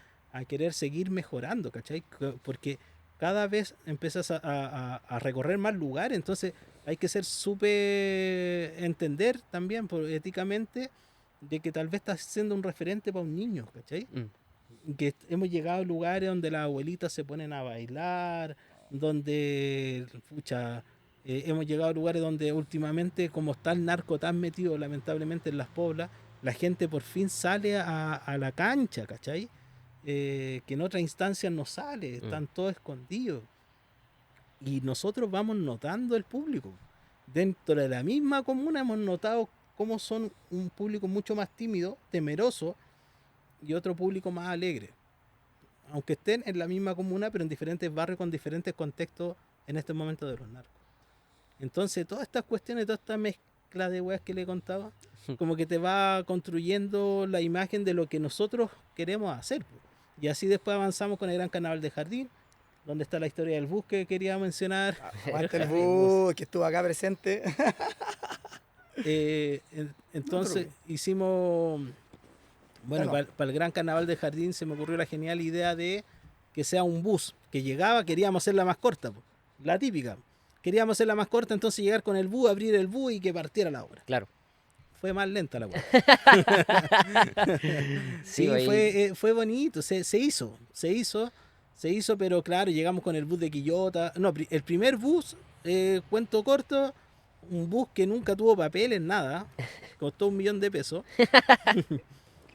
querer seguir mejorando, ¿cachai? Porque cada vez empiezas a recorrer más lugares, entonces hay que ser súper entender también éticamente de que tal vez estás siendo un referente para un niño, ¿cachai? Que hemos llegado a lugares donde las abuelitas se ponen a bailar, donde pucha, hemos llegado a lugares donde últimamente, como está el narco tan metido lamentablemente en las poblas, la gente por fin sale a la cancha, ¿cachai? Que en otras instancias no sale, están todos escondidos. Y nosotros vamos notando el público. Dentro de la misma comuna hemos notado cómo son un público mucho más tímido, temeroso, y otro público más alegre. Aunque estén en la misma comuna, pero en diferentes barrios con diferentes contextos en este momento de los narcos. Entonces, todas estas cuestiones, toda esta mezcla de weas que le contaba, como que te va construyendo la imagen de lo que nosotros queremos hacer. Y así después avanzamos con el Gran Carnaval de Jardín, donde está la historia del bus que quería mencionar. Aguante el bus, que estuvo acá presente. Entonces hicimos, bueno, para el Gran Carnaval de Jardín se me ocurrió la genial idea de que sea un bus que llegaba, queríamos hacerla más corta, la típica. Queríamos hacerla más corta, entonces llegar con el bus, abrir el bus y que partiera la obra. Claro. Fue más lenta la obra. Sí, fue bonito, se hizo, pero claro, llegamos con el bus de Quillota. No, el primer bus, cuento corto, un bus que nunca tuvo papeles, nada, costó $1 millón.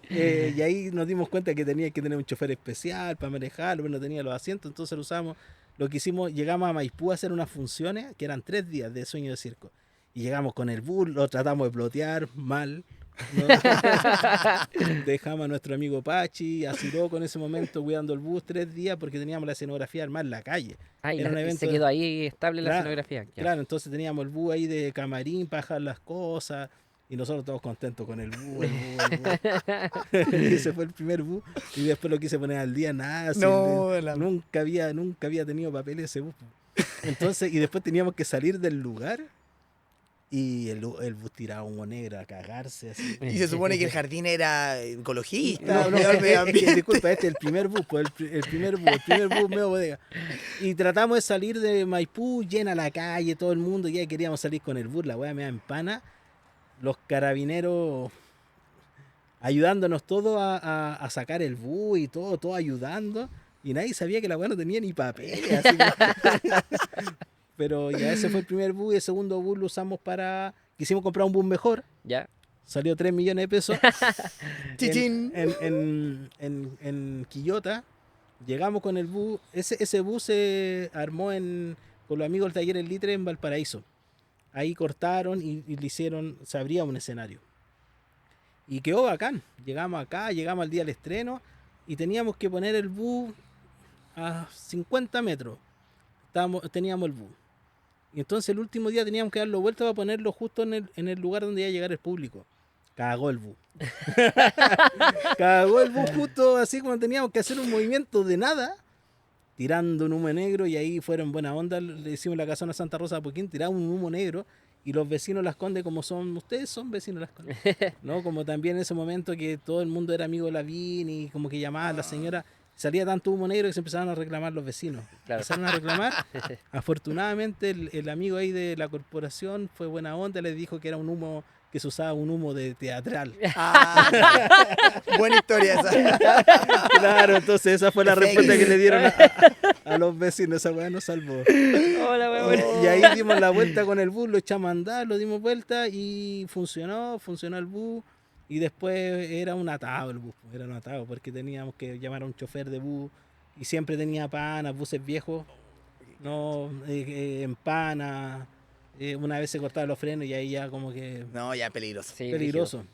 Y ahí nos dimos cuenta que tenía que tener un chofer especial para manejarlo, pero no tenía los asientos, entonces lo usamos. Lo que hicimos, llegamos a Maipú a hacer unas funciones que eran 3 días de Sueño de Circo. Y llegamos con el bus, lo tratamos de plotear mal. ¿No? Dejamos a nuestro amigo Pachi, a Siroco en ese momento cuidando el bus 3 días porque teníamos la escenografía armada en la calle. Era un evento se quedó ahí estable la escenografía. Claro, entonces teníamos el bus ahí de camarín para dejar las cosas y nosotros todos contentos con el bus. Ese fue el primer bus y después lo quise poner al día, nada. Nunca había tenido papeles ese bus. Entonces, y después teníamos que salir del lugar. Y el bus tiraba humo negro a cagarse así. Y se supone que el jardín era ecologista. Disculpa, este es el primer bus, el primer bus medio bodega. Y tratamos de salir de Maipú, llena la calle, todo el mundo, ya queríamos salir con el bus, la wea me da empana. Los carabineros ayudándonos todos a sacar el bus y todo ayudando. Y nadie sabía que la wea no tenía ni papeles. Así Pero ya ese fue el primer bus y el segundo bus lo usamos quisimos comprar un bus mejor. Ya. Salió $3 millones. ¡Chichín! En Quillota. Llegamos con el bus. Ese bus se armó con los amigos del taller El Litre en Valparaíso. Ahí cortaron y le hicieron, se abría un escenario. Y quedó bacán. Llegamos acá, llegamos al día del estreno y teníamos que poner el bus a 50 metros. Teníamos el bus. Y entonces el último día teníamos que darlo vuelta para ponerlo justo en el lugar donde iba a llegar el público. Cagó el bus. Cagó el bus justo así como teníamos que hacer un movimiento de nada, tirando un humo negro, y ahí fueron buena onda, le hicimos la casona Santa Rosa de Apoquín, tiramos un humo negro, y los vecinos Las Condes, como ustedes son vecinos Las Condes, ¿no? Como también en ese momento que todo el mundo era amigo de Lavín, y como que llamaban a la señora, salía tanto humo negro que se empezaron a reclamar los vecinos. Claro. Empezaron a reclamar. Afortunadamente el amigo ahí de la corporación fue buena onda, les dijo que era un humo, que se usaba un humo de teatral. Buena historia esa. Claro, entonces esa fue la respuesta que le dieron a los vecinos. Esa weá nos salvó. Hola, Y ahí dimos la vuelta con el bus, lo echamos a andar, lo dimos vuelta y funcionó el bus. Y después era un atado el bus, porque teníamos que llamar a un chofer de bus y siempre tenía panas, buses viejos, no empana. Una vez se cortaban los frenos y ahí ya como que... No, ya peligroso. Sí, peligroso.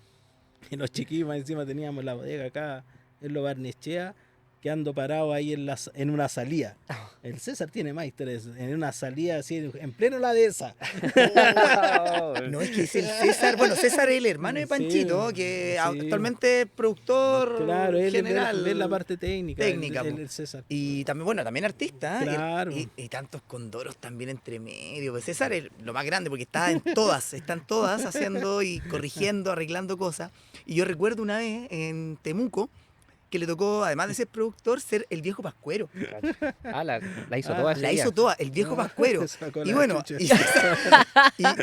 Y los chiquillos más encima teníamos la bodega acá en Lo Barnechea, quedando parado ahí en una salida. El César tiene más historias, en una salida así, en pleno la dehesa. No, es que es el César, bueno, César es el hermano de Panchito, Sí, que sí. actualmente es productor Claro, él general. ve la parte técnica, el César. Y también, bueno, también artista. Claro. Y tantos condoros también entre medio. Pues César es lo más grande porque están todas haciendo y corrigiendo, arreglando cosas. Y yo recuerdo una vez en Temuco, que le tocó, además de ser productor, ser el viejo pascuero. Ah, la hizo Ah, toda. La ese hizo día. toda, el viejo pascuero. Sacó Y la bueno, chucha.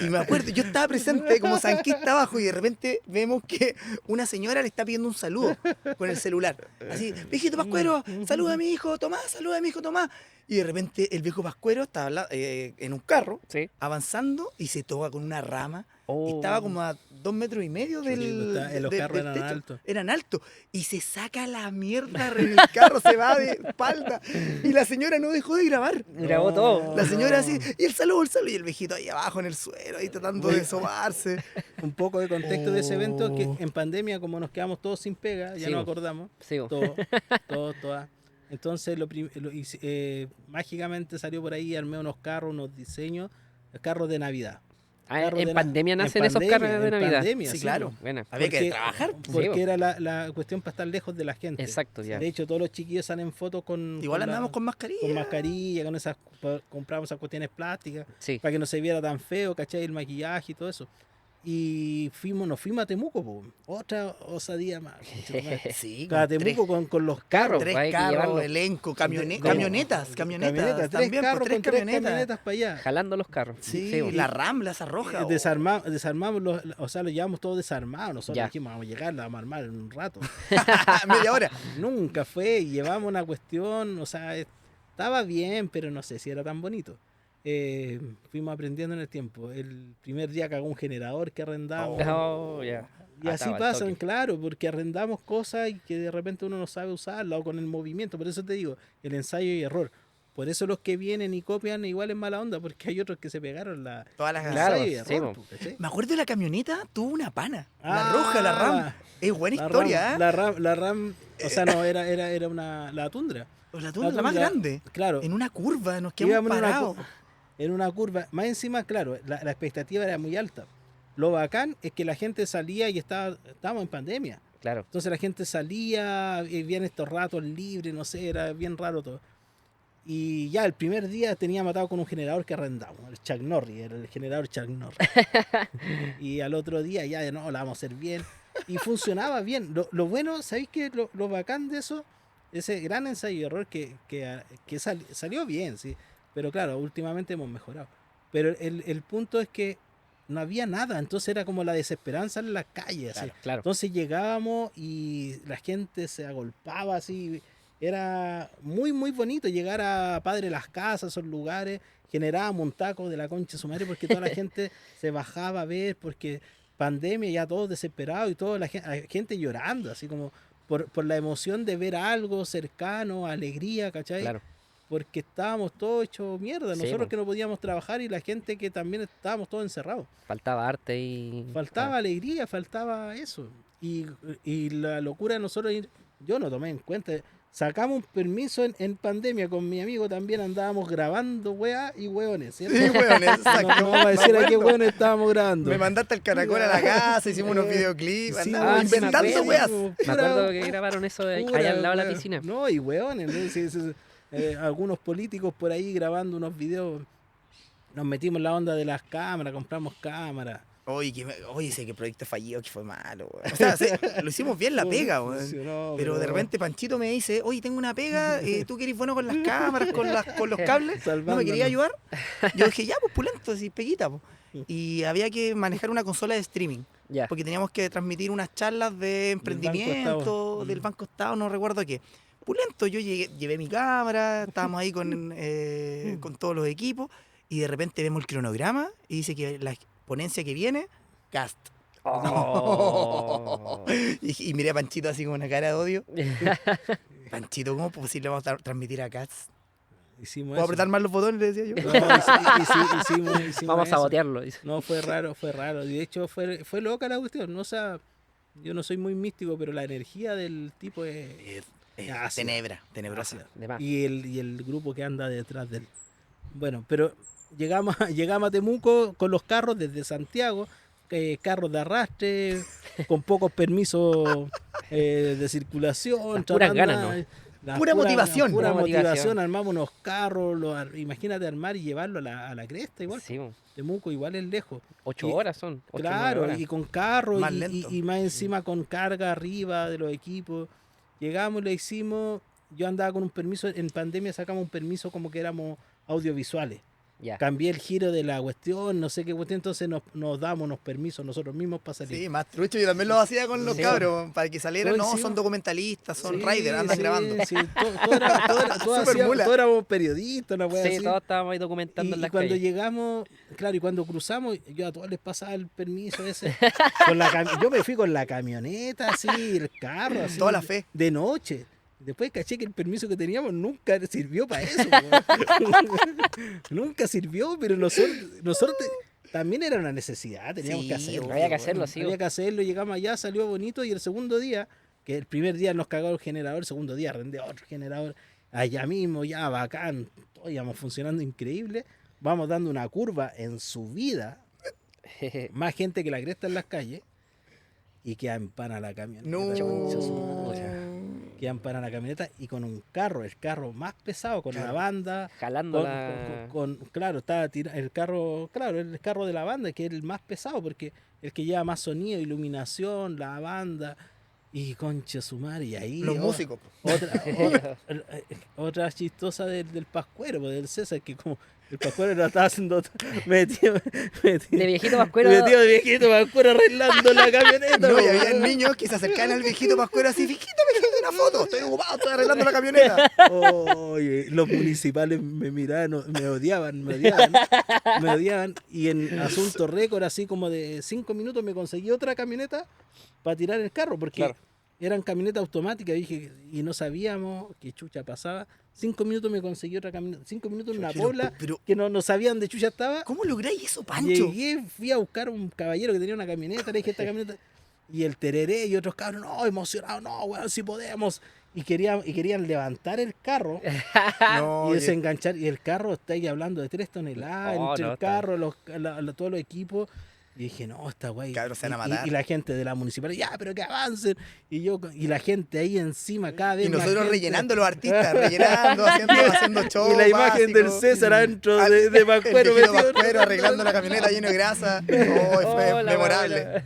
y me acuerdo, yo estaba presente como sanquista abajo y de repente vemos que una señora le está pidiendo un saludo con el celular. Así, viejito pascuero, saluda a mi hijo Tomás, saluda a mi hijo Tomás. Y de repente el viejo pascuero estaba en un carro, Sí. avanzando y se toca con una rama. Y Oh. estaba como a 2,5 metros del, Los carros del eran techo. altos. Eran altos. Y se saca la mierda en el carro, se va de espalda. Y la señora no dejó de grabar. Grabó todo. La señora así, y el saludo, y el viejito ahí abajo en el suelo, ahí tratando de sobarse. Un poco de contexto de ese evento, que Oh. en pandemia, como nos quedamos todos sin pega, ya Sí, nos bo. acordamos, Sí, bo. todas. Entonces, mágicamente salió por ahí, armé unos carros, unos diseños, carros de Navidad. Ah, Carros en de pandemia en nacen esos pandemia, carros de en Navidad. pandemia, Sí, sí, claro. bo. Buena. Había que trabajar. Porque bo. era la cuestión para estar lejos de la gente. Exacto, ya. De hecho, todos los chiquillos salen fotos Igual andamos con mascarilla. con mascarilla, con esas, compramos esas cuestiones plásticas Sí. para que no se viera tan feo, ¿cachai? El maquillaje y todo eso. Y nos fuimos a Temuco, po. Otra osadía más. Sí, A con Temuco con los carros. Hay tres que carros, llevarlo. elenco, Con- camionetas tres también, carros pues, tres con camionetas. para allá. Jalando los carros. Sí, bo. la Rambla esa roja. Desarmamos o sea, lo llevamos todo desarmado. Nosotros Ya. dijimos, vamos a llegar, la vamos a armar en un rato. Media hora. Nunca fue, y llevamos una cuestión, o sea, estaba bien, pero no sé si era tan bonito. Fuimos aprendiendo en el tiempo. El primer día cagó un generador que arrendamos. Oh, ya. Y Ah, así estaba al pasan, toque. claro, porque arrendamos cosas y que de repente uno no sabe usarla o con el movimiento. Por eso te digo, el ensayo y error. Por eso los que vienen y copian igual es mala onda, porque hay otros que se pegaron la Todas las Claro, ensayo y sí, error. bo. ¿cachai? Me acuerdo de la camioneta, tuvo una pana. La Ah, roja, la Ram. Es buena La historia, Ram, ¿eh? la Ram, o sea, no, era la Tundra. La más grande. Claro. En una curva, nos quedamos Íbamos parados. en una curva. Más encima, claro, la expectativa era muy alta. Lo bacán es que la gente salía y estábamos en pandemia. Claro. Entonces la gente salía, vivían estos ratos libres, no sé, era bien raro todo. Y ya el primer día tenía matado con un generador que arrendamos, el Chuck Norris, era el generador Chuck Norris. Y al otro día ya no, la vamos a hacer bien. Y funcionaba bien. Lo bueno, ¿sabéis qué? Lo bacán de eso, ese gran ensayo y error que salió bien, sí. Pero claro, últimamente hemos mejorado. Pero el punto es que no había nada, entonces era como la desesperanza en la calle. Así. Claro. Entonces llegábamos y la gente se agolpaba así. Era muy, muy bonito llegar a Padre Las Casas, esos lugares. Generábamos un taco de la concha de su madre porque toda la gente se bajaba a ver, porque pandemia, ya todos desesperados y toda la gente llorando, así como por la emoción de ver algo cercano, alegría, ¿cachai? Claro. Porque estábamos todos hechos mierda. Sí, Nosotros po. que no podíamos trabajar y la gente que también estábamos todos encerrados. Faltaba arte y. Faltaba alegría, faltaba eso. Y la locura de nosotros, yo no tomé en cuenta. Sacamos un permiso en pandemia con mi amigo, también andábamos grabando weá y hueones, ¿cierto? Sí, weón, exacto. No vamos a Me decir a qué acuerdo. hueones estábamos grabando. Me mandaste al caracol a la casa, hicimos unos videoclips, Sí, andábamos weón, inventando sí, weas. Me acuerdo que grabaron eso allá al lado de la piscina. No, y hueones, ¿no? Sí, algunos políticos por ahí grabando unos videos. Nos metimos en la onda de las cámaras, compramos cámaras. Oye, ese que proyecto fallido, que fue malo, weón. O sea, lo hicimos bien la pega, weón. Funcionó, Pero de repente Panchito me dice, oye, tengo una pega, tú que eres bueno con las cámaras, con los cables, ¿no me Salvándonos. querías ayudar? Yo dije, ya, pues pulento, así, peguita, pues. Y había que manejar una consola de streaming, Ya. porque teníamos que transmitir unas charlas de emprendimiento, Estado. del Banco Estado, no recuerdo qué. Pulento, yo llevé mi cámara, estábamos ahí con todos los equipos, y de repente vemos el cronograma y dice que la ponencia que viene, cast. Oh. Y miré a Panchito así con una cara de odio. Panchito, ¿cómo posible vamos a transmitir a Cats? Hicimos ¿Puedo eso. apretar más los botones? Le decía yo. No, hicimos Vamos a eso. sabotearlo. dice. No, fue raro. Y de hecho fue loca la cuestión. No, o sea, yo no soy muy místico, pero la energía del tipo es ácida. Tenebrosa. Ácida. De más. Y el grupo que anda detrás de él. Bueno, pero llegamos a Temuco con los carros desde Santiago, carros de arrastre, con pocos permisos de circulación. Las puras tratando ganas, de- Pura motivación. Pura Pura motivación. motivación. Armamos unos carros, imagínate armar y llevarlo a la cresta igual. Sí, bo. Temuco igual es lejos. 8 Y- horas son. 8, 9 Claro, horas. y con carros Más y lento. más encima con carga arriba de los equipos. llegamos, le hicimos, yo andaba con un permiso, en pandemia sacamos un permiso como que éramos audiovisuales. Ya. Cambié el giro de la cuestión, no sé qué cuestión, entonces nos damos unos permisos nosotros mismos para salir. Sí, más trucho, yo también lo hacía con los Sí. cabros, para que salieran, Todo no, encima. son documentalistas, son Sí, riders, andan sí, grabando. sí, todos Súper mula. éramos periodistas, una wea Sí, así. todos estábamos ahí documentando en Y las cuando calles. llegamos, claro, y cuando cruzamos, yo a todos les pasaba el permiso ese. Yo me fui con la camioneta, así, el carro, así. Toda la fe. De noche. Después caché que el permiso que teníamos nunca sirvió para eso. weón. Nunca sirvió, pero nosotros también era una necesidad, teníamos que Sí, hacerlo. Había que hacerlo, sí. Había que hacerlo, llegamos allá, salió bonito y el segundo día, que el primer día nos cagó el generador, el segundo día arrendé otro generador, allá mismo, ya bacán, todo íbamos funcionando increíble, vamos dando una curva en subida, más gente que la cresta en las calles, y que empana la camioneta. No. concha su madre. Que empana la camioneta y con un carro, el carro más pesado, con la banda, Jalando claro, estaba el carro, claro, el carro de la banda, que es el más pesado, porque el que lleva más sonido, iluminación, la banda, y concha su madre, y ahí Los músicos. otra chistosa del Pascuero, pues, del César, que como el Pascuero lo estaba haciendo metido de viejito pascuero. de viejito Pascuero arreglando la camioneta. No, y pues, había weón. niños que se acercaban al viejito pascuero así, viejito, una foto, estoy ocupado, estoy arreglando la camioneta. Oye, los municipales me miraban, me odiaban, y en asunto récord, así como de 5 minutos, me conseguí otra camioneta para tirar el carro, porque Claro. eran camionetas automáticas, dije, y no sabíamos qué chucha pasaba. 5 minutos me conseguí otra camioneta, 5 minutos en una pobla, Pero, que no sabían de chucha estaba. ¿cómo lográis eso, Pancho? Llegué, fui a buscar un caballero que tenía una camioneta, le dije esta camioneta, y el tereré y otros cabros, no, emocionados, no, weón, si podemos. Y querían levantar el carro No, y oye, desenganchar. Y el carro está ahí hablando de 3 toneladas, Oh, entre no, el carro, todos los equipos. Y dije, no, esta güey. Cabros, se van a matar. Y la gente de la municipalidad, ya, pero que avancen. Y la gente ahí encima, cada vez y más nosotros gente. rellenando los artistas, rellenando, haciendo show Y la imagen del básico. César adentro Al- de Pascuero el viejito metido. Pascuero arreglando la camioneta lleno de grasa. Oh, fue Oh, la memorable.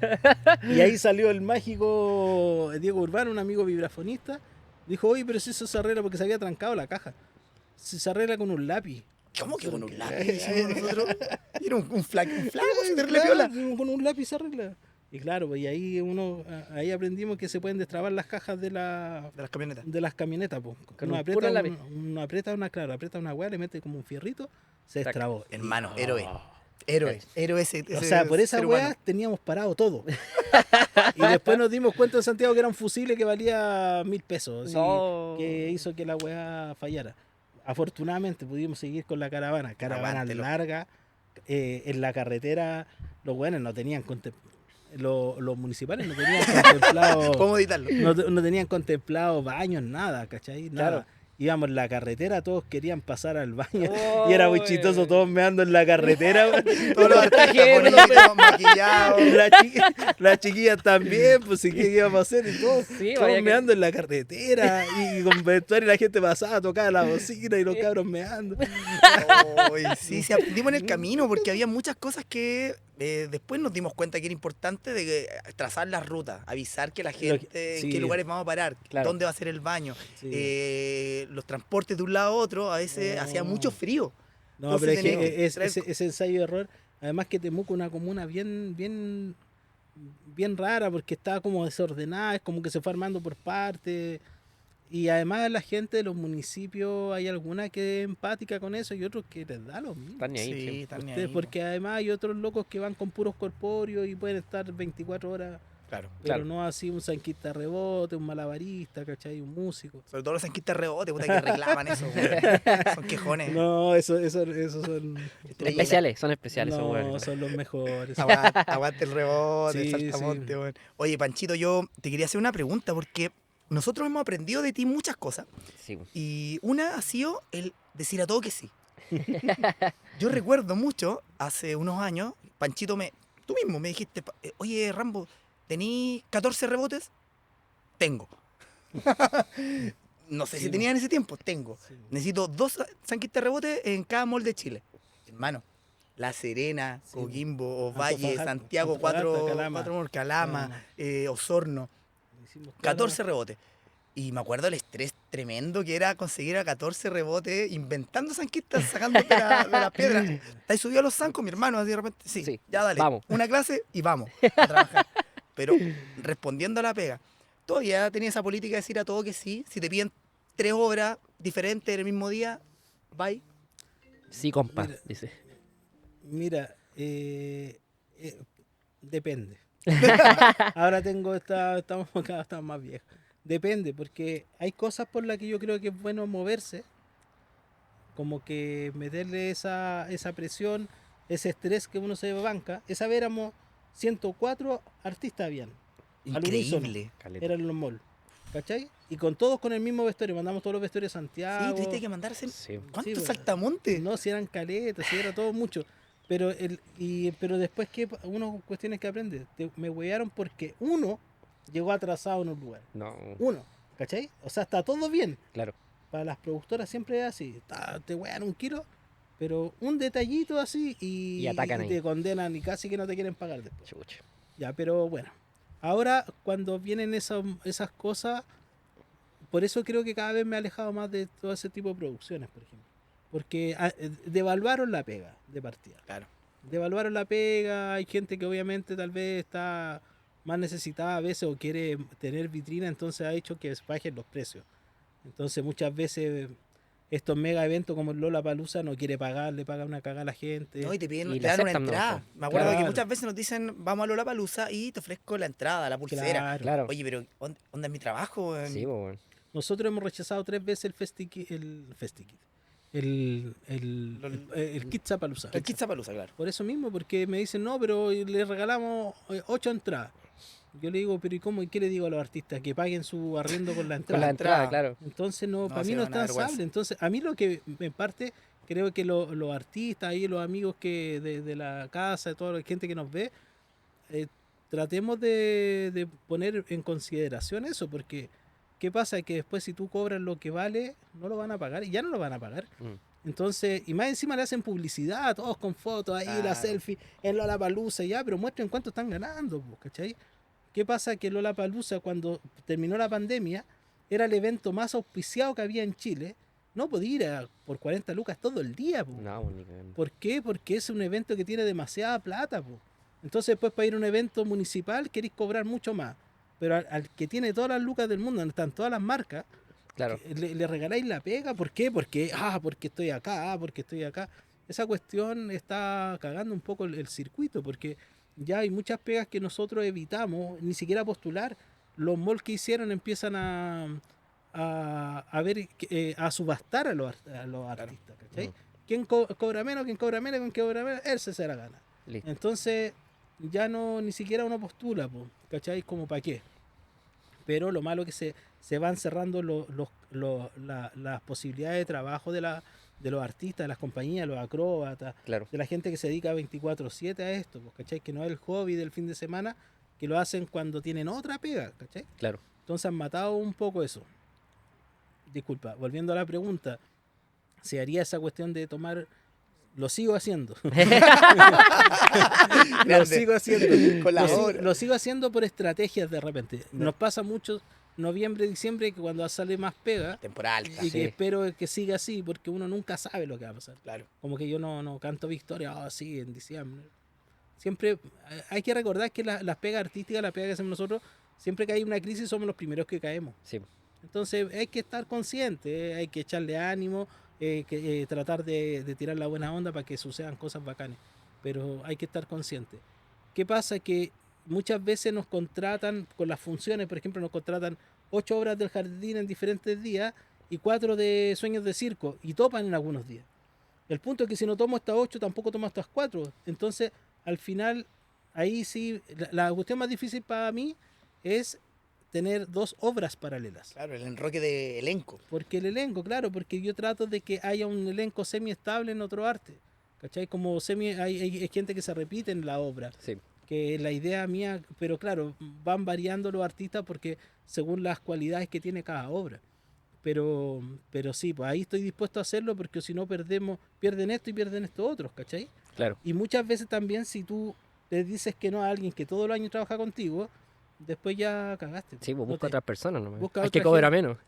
Y ahí salió el mágico Diego Urbano, un amigo vibrafonista. Dijo, oye, pero si eso se arregla porque se había trancado la caja. Se arregla con un lápiz. ¿Cómo que con un lápiz decimos nosotros? Y era un flaco, se te Claro, piola. con un lápiz se arregla. Y claro, pues y ahí ahí aprendimos que se pueden destrabar las cajas de De las camionetas. las camionetas, pues. Con Uno un puro lápiz. aprieta una weá, le mete como un fierrito, se Tac. destrabó. Hermano, Y- héroe. Oh. Héroe O ese sea, por esa ser weá humano. teníamos parado todo. Y después nos dimos cuenta en Santiago que era un fusible que valía 1.000 pesos. Así, No. que hizo que la weá fallara. Afortunadamente pudimos seguir con la caravana. Caravana Aguántelo. larga. En la carretera, los weones no tenían los municipales no tenían contemplado. ¿Cómo editarlo? No tenían contemplado baños, nada, ¿cachai? Nada. Claro. Íbamos en la carretera, todos querían pasar al baño. Oh, Y era muy chistoso, todos meando en la carretera. weón. Todos los artistas trajeron, bonitos, maquillados. Las chiquillas también, pues sí, ¿qué íbamos a hacer? Y todos, Sí, todos vaya que- meando en la carretera. Y con vestuario la gente pasaba, tocaba la bocina y los cabros meando. Ay, sí, se aprendimos en el camino porque había muchas cosas que después nos dimos cuenta que era importante de trazar las rutas, avisar que la gente sí. en qué lugares vamos a parar, Claro. dónde va a ser el baño. Sí. Los transportes de un lado a otro a veces No. hacía mucho frío. No, pero es Entonces que teníamos que ese ensayo de error, además que Temuco es una comuna bien rara porque está como desordenada, es como que se fue armando por partes. Y además la gente de los municipios, hay alguna que es empática con eso y otros que les da lo mismo. Están ni ahí, Sí, sí. están ni Ustedes, ahí, porque además hay otros locos que van con puros corpóreos y pueden estar 24 horas, claro. pero Claro. no así un sanquista rebote, un malabarista, ¿cachai? Un músico. Sobre todo los sanquistas rebote, puta que reclaman eso. güey. Son quejones. No, eso son... Estrella- Especiales, son especiales, son No, buenos. son los mejores. Aguante el rebote, Sí, el saltamonte, sí. güey. Oye, Panchito, yo te quería hacer una pregunta porque nosotros hemos aprendido de ti muchas cosas. Sí. Y una ha sido el decir a todo que sí. Yo recuerdo mucho, hace unos años, Panchito, tú mismo me dijiste, oye, Rambo, ¿tení 14 rebotes? Tengo. No sé Sí, si tenía en ese tiempo, tengo. Sí. Necesito 2 sanquistas rebotes en cada mall de Chile. Hermano, La Serena, Sí. Coquimbo, Ovalle, Antofagasta, Santiago, Antofagasta, 4 Calama. Calama, Osorno, Hicimos todo. 14 rebotes. Y me acuerdo el estrés tremendo que era conseguir a 14 rebotes, inventando zanquistas, sacándote de las piedras. ¿Estáis subido a los zancos, mi hermano? Así de repente, sí, Sí, ya dale. vamos. Una clase y vamos a trabajar. Pero respondiendo a la pega, todavía tenía esa política de decir a todo que sí. Si te piden 3 obras diferentes en el mismo día, bye. Sí, compa, Mira. dice. Mira, depende. Ahora estamos cada vez más viejos. Depende, porque hay cosas por las que yo creo que es bueno moverse, como que meterle esa presión, ese estrés que uno se banca. Esa vez éramos 104 artistas habían. Al unísono. Increíble. Caleta. Eran los malls. ¿Cachai? Y con todos con el mismo vestuario. Mandamos todos los vestuarios a Sí, Santiago. tuviste que mandarse. Sí. ¿Cuántos pues, saltamontes? No, si eran caletas, si era todo mucho. Pero después que uno cuestiones que aprende. Me huearon porque uno llegó atrasado en un lugar. No, Uno, ¿cachai? O sea, está todo bien. claro. Para las productoras siempre es así. Te huean 1 kilo, pero un detallito así Y atacan ahí. te condenan y casi que no te quieren pagar después. Chucha. Ya, pero bueno. Ahora, cuando vienen esas cosas, por eso creo que cada vez me he alejado más de todo ese tipo de producciones, por ejemplo. Porque devaluaron la pega de partida. Claro. Devaluaron la pega, hay gente que obviamente tal vez está más necesitada a veces o quiere tener vitrina, entonces ha hecho que bajen los precios. Entonces muchas veces estos mega eventos como el Lollapalooza no quiere pagar, le paga una cagada a la gente. No, y te piden Y te la dan una aceptan, ¿no? entrada. Me acuerdo que Claro. muchas veces nos dicen, vamos a Lollapalooza y te ofrezco la entrada, la pulsera. Claro. Claro. Oye, pero ¿dónde es mi trabajo? weón? Sí, pues, bueno. Nosotros hemos rechazado 3 veces el Festikit, el Kidzapalooza. El Kidzapalooza, claro. Por eso mismo, porque me dicen, no, pero le regalamos 8 entradas. Yo le digo, pero ¿y cómo? ¿Y qué le digo a los artistas? Que paguen su arriendo con la Con entrada. la entrada, entrada. claro. Entonces, no, No, para sí, mí no es es una tan vergüenza. sable. Entonces, a mí lo que, en parte, creo que los artistas y los amigos que de la casa, de toda la gente que nos ve, tratemos de poner en consideración eso, porque ¿qué pasa? Que después si tú cobras lo que vale, no lo van a pagar y ya no lo van a pagar. Mm. Entonces, y más encima le hacen publicidad, todos con fotos ahí, la Claro. selfie, en Lollapalooza ya, pero muestren cuánto están ganando, pues, ¿cachai? ¿Qué pasa? Que Lollapalooza, cuando terminó la pandemia, era el evento más auspiciado que había en Chile. No podía ir por 40 lucas todo el día, pues. No, pues, ni cagando. ¿Por qué? Porque es un evento que tiene demasiada plata, pues. Entonces, después para ir a un evento municipal queréis cobrar mucho más. Pero al que tiene todas las lucas del mundo, donde están todas las marcas, Claro. le regaláis la pega. ¿Por qué? Porque estoy acá, porque estoy acá. Esa cuestión está cagando un poco el circuito, porque ya hay muchas pegas que nosotros evitamos, ni siquiera postular. Los malls que hicieron empiezan a ver, a subastar a los artistas, ¿cachai? Ujú. ¿Quién cobra menos? ¿Quién cobra menos? ¿Quién cobra menos? Él se la gana. Listo. Entonces, ya no, ni siquiera uno postula, po, ¿cachai? Como para qué. Pero lo malo es que se van cerrando las posibilidades de trabajo de los artistas, de las compañías, los acróbatas, Claro. de la gente que se dedica 24/7 a esto, pues, ¿cachai? Que no es el hobby del fin de semana, que lo hacen cuando tienen otra pega, ¿cachai? Claro. Entonces han matado un poco eso. Disculpa, volviendo a la pregunta, ¿se haría esa cuestión de tomar? Lo sigo haciendo. Lo Grande. sigo haciendo. Con la Lo sigo- hora. lo sigo haciendo por estrategias de repente. Ya. Nos pasa mucho noviembre, diciembre, que cuando sale más pega, Temporada alta. y Sí. que espero que siga así, porque uno nunca sabe lo que va a pasar. Claro. Como que yo no canto victoria, sí, en diciembre. Siempre hay que recordar que las pegas artísticas, la pega que hacemos nosotros, siempre que hay una crisis somos los primeros que caemos. Sí. Entonces hay que estar consciente, hay que echarle ánimo, tratar de tirar la buena onda para que sucedan cosas bacanes. Pero hay que estar consciente. ¿Qué pasa? Que muchas veces nos contratan con las funciones, por ejemplo, nos contratan 8 obras del jardín en diferentes días y 4 de sueños de circo y topan en algunos días. El punto es que si no tomo estas 8, tampoco tomo estas 4. Entonces, al final, ahí sí, la cuestión más difícil para mí es tener 2 obras paralelas. Claro, el enroque de elenco. Porque el elenco, claro, porque yo trato de que haya un elenco semi-estable en otro arte. ¿Cachai? Como hay gente que se repite en la obra. Sí. Que la idea mía, pero claro, van variando los artistas porque según las cualidades que tiene cada obra. Pero sí, pues ahí estoy dispuesto a hacerlo porque si no pierden esto y pierden estos otros, ¿cachai? Claro. Y muchas veces también si tú le dices que no a alguien que todos los años trabaja contigo, después ya cagaste. Sí, pues No busca te- otras personas nomás. busca Hay que otra cobrar gente. menos.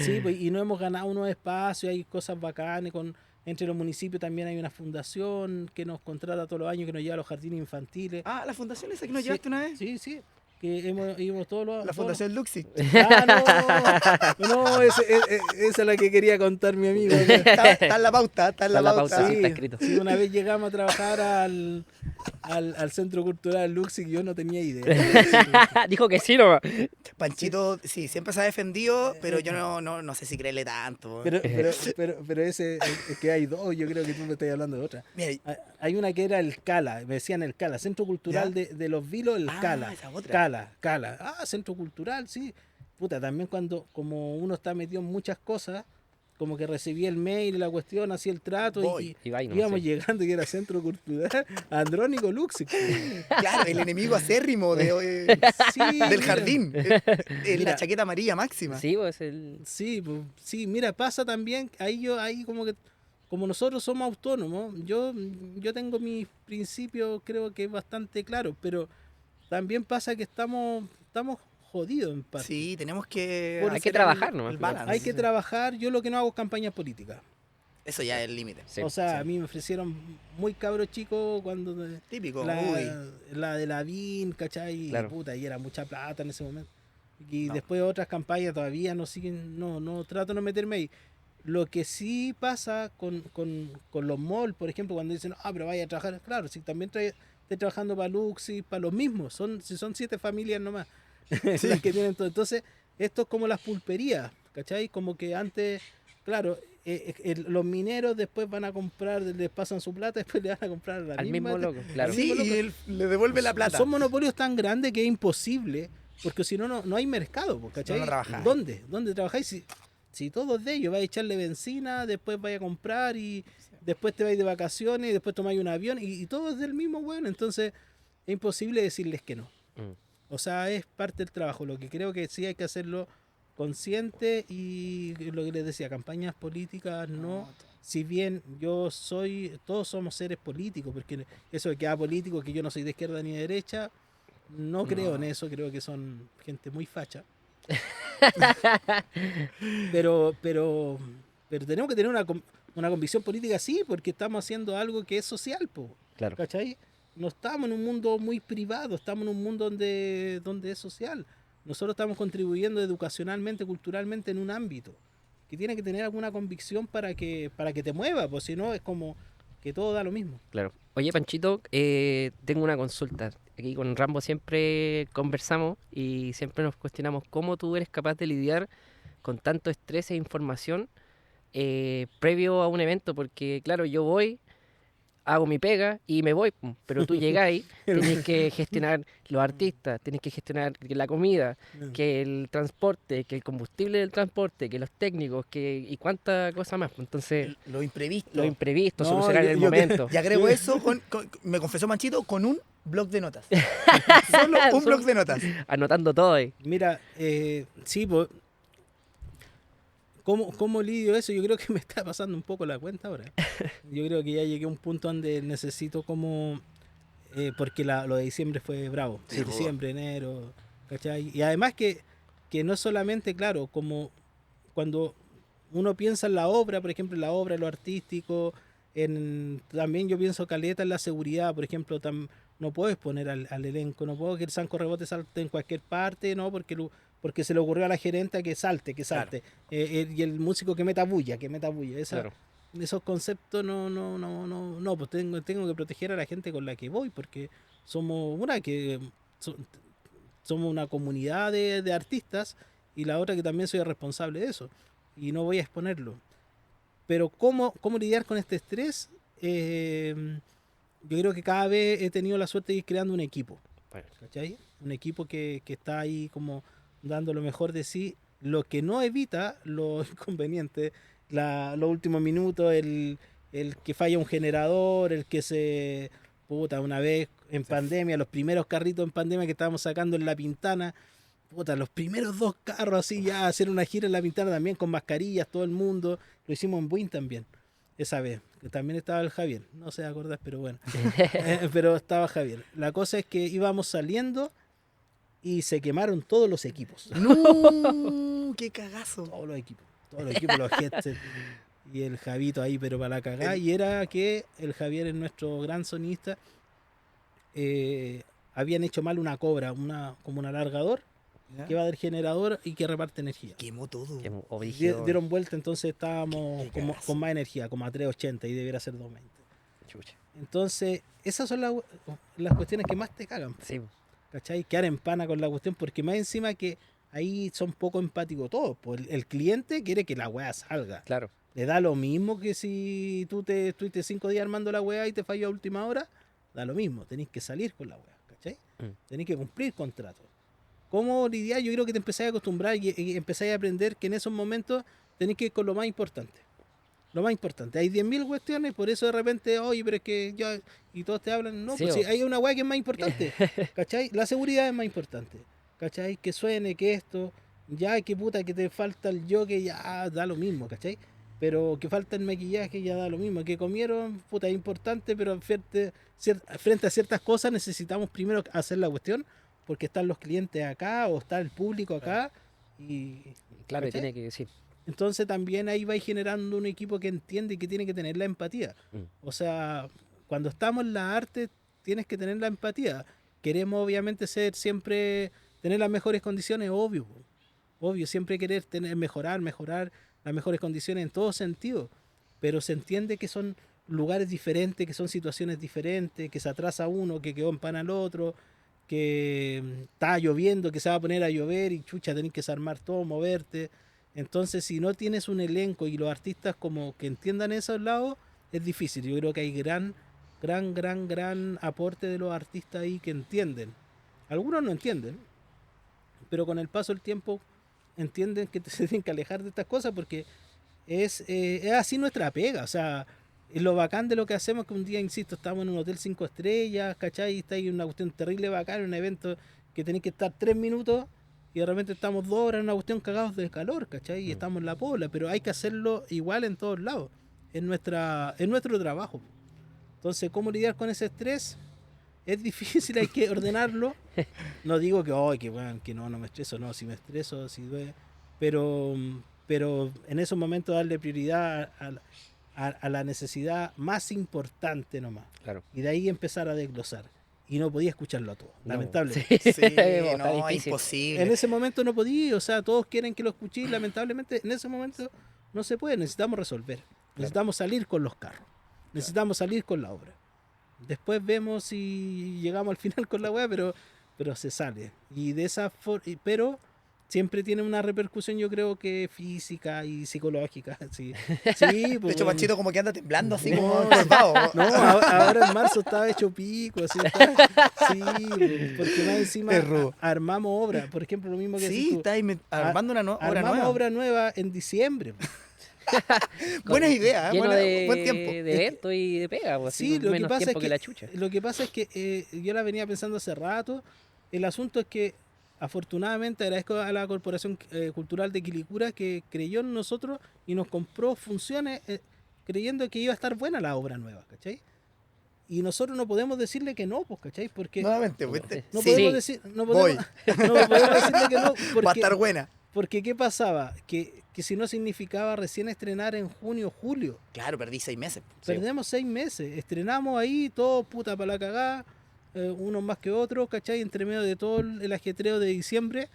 Sí, pues, y no hemos ganado unos espacios, hay cosas bacanas, entre los municipios también hay una fundación que nos contrata todos los años, que nos lleva a los jardines infantiles. Ah, la fundación esa que nos Sí, llevaste una vez. sí, que íbamos todos los... La Fundación Luxi. Ah, no, esa es la que quería contar mi amigo. Está en la pauta, está en la Está en la pauta. pauta, sí, está escrito. Sí, una vez llegamos a trabajar al Centro Cultural Luxi y yo no tenía idea. Dijo que sí nomás. Panchito, sí, siempre se ha defendido, pero yo no sé si creerle tanto. Pero ese, es que hay dos, yo creo que tú me estás hablando de otra. Mira, Hay una que era el Cala, me decían el Cala, Centro Cultural ¿Ya? de Los Vilos, el Ah, Cala. esa otra. Cala. Ah, Centro Cultural, sí. Puta, también como uno está metido en muchas cosas, como que recibí el mail y la cuestión, hacía el trato Voy. Y va y no, íbamos sí. llegando y era Centro Cultural Andrónico Luxi. claro, el enemigo acérrimo Sí, del mira. jardín. Es Mira. la chaqueta amarilla máxima. Sí, pues el... Sí, pues, sí, mira, pasa también, ahí como que, como nosotros somos autónomos, yo tengo mis principios, creo que bastante claros, pero también pasa que estamos jodidos en parte. Sí, tenemos que. Hay que hacer trabajar nomás. el balance. Hay que trabajar, yo lo que no hago es campañas políticas. Eso ya es el límite. Sí, O sea, sí. a mí me ofrecieron muy cabros chicos cuando Típico. la, Uy. la de la VIN, ¿cachai? Y, Claro. puta, y era mucha plata en ese momento. Y No. después otras campañas todavía no siguen, no trato de no meterme ahí. Lo que sí pasa con los malls, por ejemplo, cuando dicen, pero vaya a trabajar, claro, si también estoy trabajando para Luxi, para los mismos, si son 7 familias nomás, las que tienen todo. Entonces, esto es como las pulperías, ¿cachai? Como que antes, claro, los mineros después van a comprar, les pasan su plata, después le van a comprar a la al misma. mismo loco, claro. Sí, y él le devuelve la plata. Son monopolios tan grandes que es imposible, porque si no, no hay mercado, pues, ¿cachai? No trabajáis. ¿Dónde trabajáis? Si todos de ellos vais a echarle benzina, después vais a comprar y después te vais de vacaciones y después tomáis un avión y todo es del mismo bueno, entonces es imposible decirles que no. Mm. O sea, es parte del trabajo. Lo que creo que sí hay que hacerlo consciente y lo que les decía, campañas políticas no. Si bien todos somos seres políticos, porque eso de que político, que yo no soy de izquierda ni de derecha, no creo en eso, creo que son gente muy facha. pero tenemos que tener una convicción política, sí, porque estamos haciendo algo que es social, po, Claro. ¿cachai? No estamos en un mundo muy privado, estamos en un mundo donde es social. Nosotros estamos contribuyendo educacionalmente, culturalmente en un ámbito que tiene que tener alguna convicción para que te mueva, pues si no es como que todo da lo mismo. Claro. Oye, Panchito, tengo una consulta. Aquí con Rambo siempre conversamos y siempre nos cuestionamos cómo tú eres capaz de lidiar con tanto estrés e información previo a un evento, porque claro, yo voy, hago mi pega y me voy, pum, pero tú llegáis, tenés que gestionar los artistas, tenés que gestionar la comida, que el transporte, que el combustible del transporte, que los técnicos, y cuánta cosa más. Pues, entonces, Lo imprevisto. lo imprevisto, No, solucionar en el yo- momento. Y agrego eso, me confesó Manchito, con un blog de notas. Solo un blog de notas. Anotando todo ahí. Mira, sí, pues, ¿cómo lidio eso? Yo creo que me está pasando un poco la cuenta ahora. Yo creo que ya llegué a un punto donde necesito porque lo de diciembre fue bravo. Sí, Diciembre, enero, ¿cachai? Y además que no es solamente, claro, como cuando uno piensa en la obra, por ejemplo, en la obra, en lo artístico, también yo pienso caleta en la seguridad, por ejemplo, no puedo exponer al elenco, no puedo que el Sanco Rebote salte en cualquier parte, no, porque se le ocurrió a la gerenta que salte. Y el músico que meta bulla. Claro. Esos conceptos no, pues tengo que proteger a la gente con la que voy, porque somos somos una comunidad de artistas y la otra que también soy responsable de eso y no voy a exponerlo. Pero ¿cómo lidiar con este estrés? Yo creo que cada vez he tenido la suerte de ir creando un equipo, Bueno, ¿cachai? Un equipo que está ahí como dando lo mejor de sí, lo que no evita los inconvenientes, los últimos minutos, el que falla un generador, el que una vez en pandemia, los primeros carritos en pandemia que estábamos sacando en La Pintana, los primeros 2 carros así ya, hacer una gira en La Pintana también con mascarillas, todo el mundo, lo hicimos en Buin también, esa vez, que también estaba el Javier, no se acordás, pero bueno, pero estaba Javier. La cosa es que íbamos saliendo y se quemaron todos los equipos. ¡No! ¡Qué cagazo! Todos los equipos, los headsets. Y el Javito ahí, pero para la cagada. Y era que el Javier es nuestro gran sonista. Habían hecho mal una cobra, como un alargador, ¿Ya? que va del generador y que reparte energía. Quemó todo. Dieron vuelta, entonces estábamos Qué cagazo. con más energía, como a 380 y debiera ser 220. Chucha. Entonces, esas son las cuestiones que más te cagan, Sí, ¿cachai? Quedar en pana con la cuestión, porque más encima que ahí son poco empáticos todos. Pues el cliente quiere que la weá salga. claro. Le da lo mismo que si tú te estuviste 5 días armando la weá y te falló a última hora, da lo mismo, tenéis que salir con la weá, ¿cachai? Tenéis que cumplir contrato. ¿Cómo lidiar? Yo creo que te empezáis a acostumbrar y empezáis a aprender que en esos momentos tenéis que ir con lo más importante. Lo más importante. Hay 10.000 cuestiones, por eso de repente, oye, pero es que yo... Y todos te hablan, no, Sí, pues o- si hay una weá que es más importante, ¿cachai? La seguridad es más importante, ¿cachai? Que suene, que esto, ya, que puta, que te falta el jockey, ya da lo mismo, ¿cachai? Pero que falta el maquillaje, ya da lo mismo. Que comieron, puta, es importante, pero frente a ciertas cosas necesitamos primero hacer la cuestión, porque están los clientes acá, o está el público acá, y... Claro, y ¿cachai? tiene que decir. Entonces también ahí vais generando un equipo que entiende y que tiene que tener la empatía. O sea, cuando estamos en la arte tienes que tener la empatía. Queremos obviamente siempre tener las mejores condiciones, obvio. Obvio, siempre querer mejorar las mejores condiciones en todo sentido. Pero se entiende que son lugares diferentes, que son situaciones diferentes, que se atrasa uno, que quedó en pan al otro, que está lloviendo, que se va a poner a llover y chucha, tenés que desarmar todo, moverte. Entonces, si no tienes un elenco y los artistas como que entiendan esos lados, es difícil. Yo creo que hay gran aporte de los artistas ahí que entienden. Algunos no entienden, pero con el paso del tiempo entienden que se tienen que alejar de estas cosas porque es así nuestra pega. O sea, es lo bacán de lo que hacemos que un día, insisto, estamos en un hotel 5 estrellas, ¿cachai? Y está ahí una cuestión terrible bacán, un evento que tenéis que estar 3 minutos y de repente estamos 2 horas en una cuestión cagados de calor, ¿cachai? Y estamos en la pobla, pero hay que hacerlo igual en todos lados. Es nuestro trabajo. Entonces, ¿cómo lidiar con ese estrés? Es difícil, hay que ordenarlo. No digo que, oh, que, bueno, que no me estreso, no, si me estreso, si duele. Pero en esos momentos darle prioridad a la necesidad más importante nomás. Claro. Y de ahí empezar a desglosar. Y no podía escucharlo a todos, No. lamentablemente. Sí, Está no, difícil. imposible. En ese momento no podía, o sea, todos quieren que lo escuché y lamentablemente en ese momento no se puede, necesitamos resolver. Necesitamos salir con los carros. Necesitamos salir con la obra. Después vemos si llegamos al final con la weá, pero se sale. Y de esa pero siempre tiene una repercusión, yo creo que física y psicológica. Sí, sí De pues, hecho, bueno. Panchito como que anda temblando así No, como encorvado. No, ahora en marzo estaba hecho pico, así. Sí, porque más encima Es rudo. armamos obra. Por ejemplo, lo mismo que decís Sí, tú, está ahí armando una obra armamos nueva. obra nueva en diciembre. Buena idea, Lleno buen tiempo. de eventos y de pega, pues, Sí, así, lo que menos pasa es tiempo que, que la chucha. lo que pasa es que yo la venía pensando hace rato. El asunto es que afortunadamente agradezco a la Corporación Cultural de Quilicura que creyó en nosotros y nos compró funciones creyendo que iba a estar buena la obra nueva, ¿cachai? Y nosotros no podemos decirle que no, pues, ¿cachai? Porque Nuevamente, No, ¿viste? no Sí. podemos decir, no Voy. podemos decirle que no, Va a porque, estar buena. porque ¿qué pasaba? Que si no significaba recién estrenar en junio, julio. Claro, perdí 6 meses. Sí. Perdemos 6 meses, estrenamos ahí, todo puta para la cagada, unos más que otros, ¿cachai? Entre medio de todo el ajetreo de diciembre,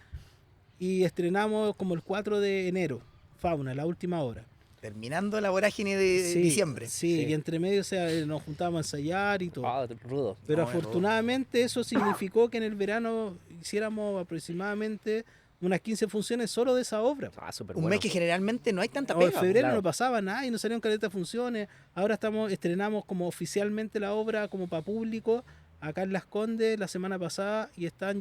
y estrenamos como el 4 de enero, Fauna, la última hora. Terminando la vorágine de Sí, diciembre. Sí, Sí. y entre medio, o sea, nos juntábamos a ensayar y todo. Ah, rudo. Pero No, es afortunadamente eso significó que en el verano hiciéramos aproximadamente unas 15 funciones solo de esa obra. Ah, súper Un bueno. mes que generalmente no hay tanta O en pega. febrero claro. no pasaba nada y no salieron caletas funciones. Ahora estrenamos como oficialmente la obra como para público acá en Las Condes la semana pasada y están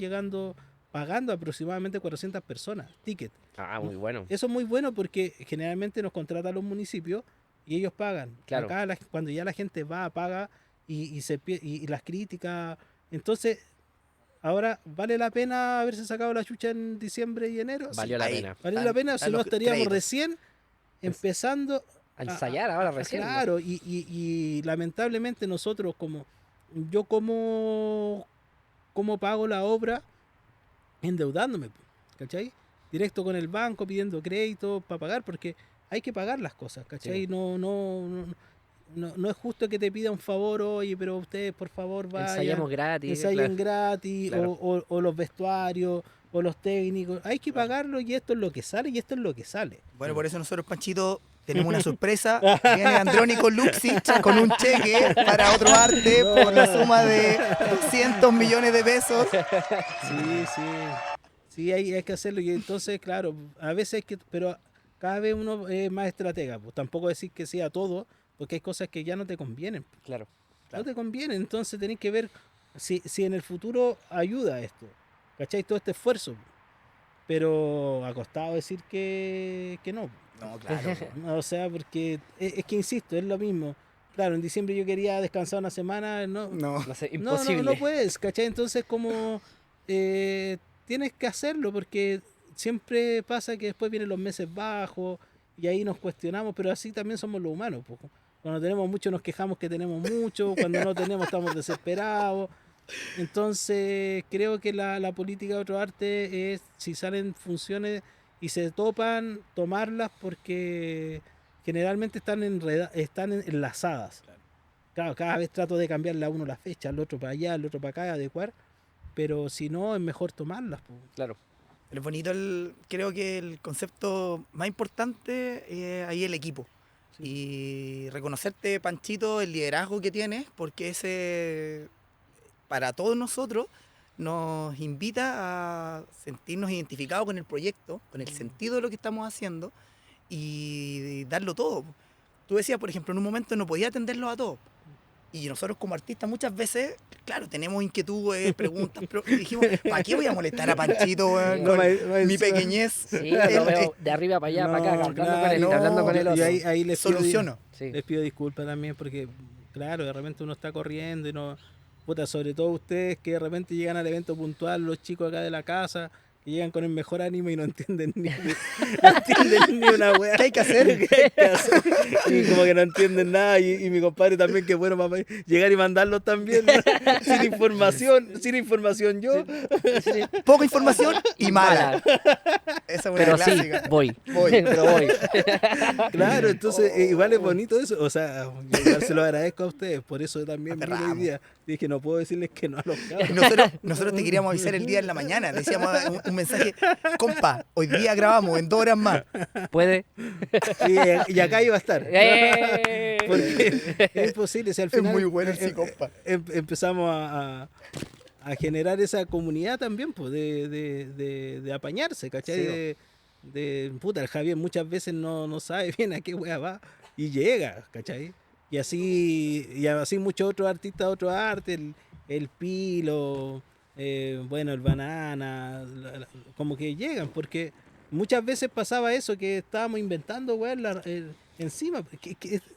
pagando aproximadamente 400 personas, ticket. Ah, muy bueno. Eso es muy bueno porque generalmente nos contratan los municipios y ellos pagan. Claro. Acá cuando ya la gente va, paga y las críticas. Entonces, ahora, ¿vale la pena haberse sacado la chucha en diciembre y enero? Sí. Valió la ahí. pena. ¿Vale Están- la pena? están Si no, los estaríamos créditos. recién empezando A ensayar ahora recién. ¿no? Claro, y lamentablemente nosotros yo como pago la obra, endeudándome, ¿cachai? Directo con el banco pidiendo crédito para pagar, porque hay que pagar las cosas, ¿cachai? Sí. No es justo que te pida un favor, oye, pero ustedes por favor vayan, Ensayamos gratis. ensayen claro. gratis, Claro. o los vestuarios, o los técnicos, hay que pagarlo y esto es lo que sale y esto es lo que sale. Bueno, por eso nosotros, Panchito, tenemos una sorpresa. Viene Andrónico Luxich con un cheque para otro arte No. por la suma de 200 millones de pesos. Sí, hay que hacerlo y entonces, claro, a veces hay que, pero cada vez uno es más estratega, pues tampoco decir que sea todo, porque hay cosas que ya no te convienen. Claro. No te conviene, entonces tenés que ver si en el futuro ayuda esto, ¿cachai? Todo este esfuerzo, pero ha costado decir que no. No, claro. O sea, porque es que insisto, es lo mismo. Claro, en diciembre yo quería descansar una semana, no, No. No sé, no, imposible. no puedes, ¿cachai? Entonces como tienes que hacerlo porque siempre pasa que después vienen los meses bajos y ahí nos cuestionamos, pero así también somos los humanos, po. Cuando tenemos mucho nos quejamos que tenemos mucho, cuando no tenemos estamos desesperados. Entonces creo que la política de otro arte es, si salen funciones y se topan, tomarlas porque generalmente están enlazadas. Claro, cada vez trato de cambiarle a uno la fecha, al otro para allá, al otro para acá, adecuar, pero si no es mejor tomarlas, po. Claro. Pero es bonito, creo que el concepto más importante es ahí el equipo. Sí. Y reconocerte, Panchito, el liderazgo que tienes, porque ese, para todos nosotros, nos invita a sentirnos identificados con el proyecto, con el sentido de lo que estamos haciendo y darlo todo. Tú decías, por ejemplo, en un momento no podía atenderlos a todos. Y nosotros como artistas muchas veces, claro, tenemos inquietudes, preguntas, pero dijimos, ¿para qué voy a molestar a Panchito, weón, Sí. con No, mi pequeñez? Sí, lo veo de arriba para allá, para acá, No, hablando claro, con él, no, hablando con el y otro. ahí les pido, Soluciono. Sí. les pido disculpas también porque, claro, de repente uno está corriendo y no... Puta, sobre todo ustedes que de repente llegan al evento puntual, los chicos acá de la casa, que llegan con el mejor ánimo y no entienden ni una weá. ¿Qué hay que hacer? ¿Qué hay que hacer? Y como que no entienden nada. Y mi compadre también, que bueno, para llegar y mandarlos también, ¿no? sin información yo. Poca información y mala. Esa es una Pero sí, clásica. voy. Voy. Pero voy. Claro, entonces igual es bonito eso. O sea, yo igual se lo agradezco a ustedes. Por eso también vine hoy Aferramos. día. Dije, no puedo decirles que no a los cabros. Nosotros te queríamos avisar el día en la mañana. Decíamos un mensaje, compa, hoy día grabamos en 2 horas más. ¿Puede? Y acá iba a estar. ¡Eh! Porque es imposible. Si al Es final muy bueno el sí, compa. empezamos a generar esa comunidad también, pues, de apañarse, ¿cachai? Sí. Puta, el Javier muchas veces no sabe bien a qué wea va y llega, ¿cachai? Y así muchos otros artistas, otros artes, el Pilo, bueno, el Banana, como que llegan, porque muchas veces pasaba eso, que estábamos inventando, weón, encima.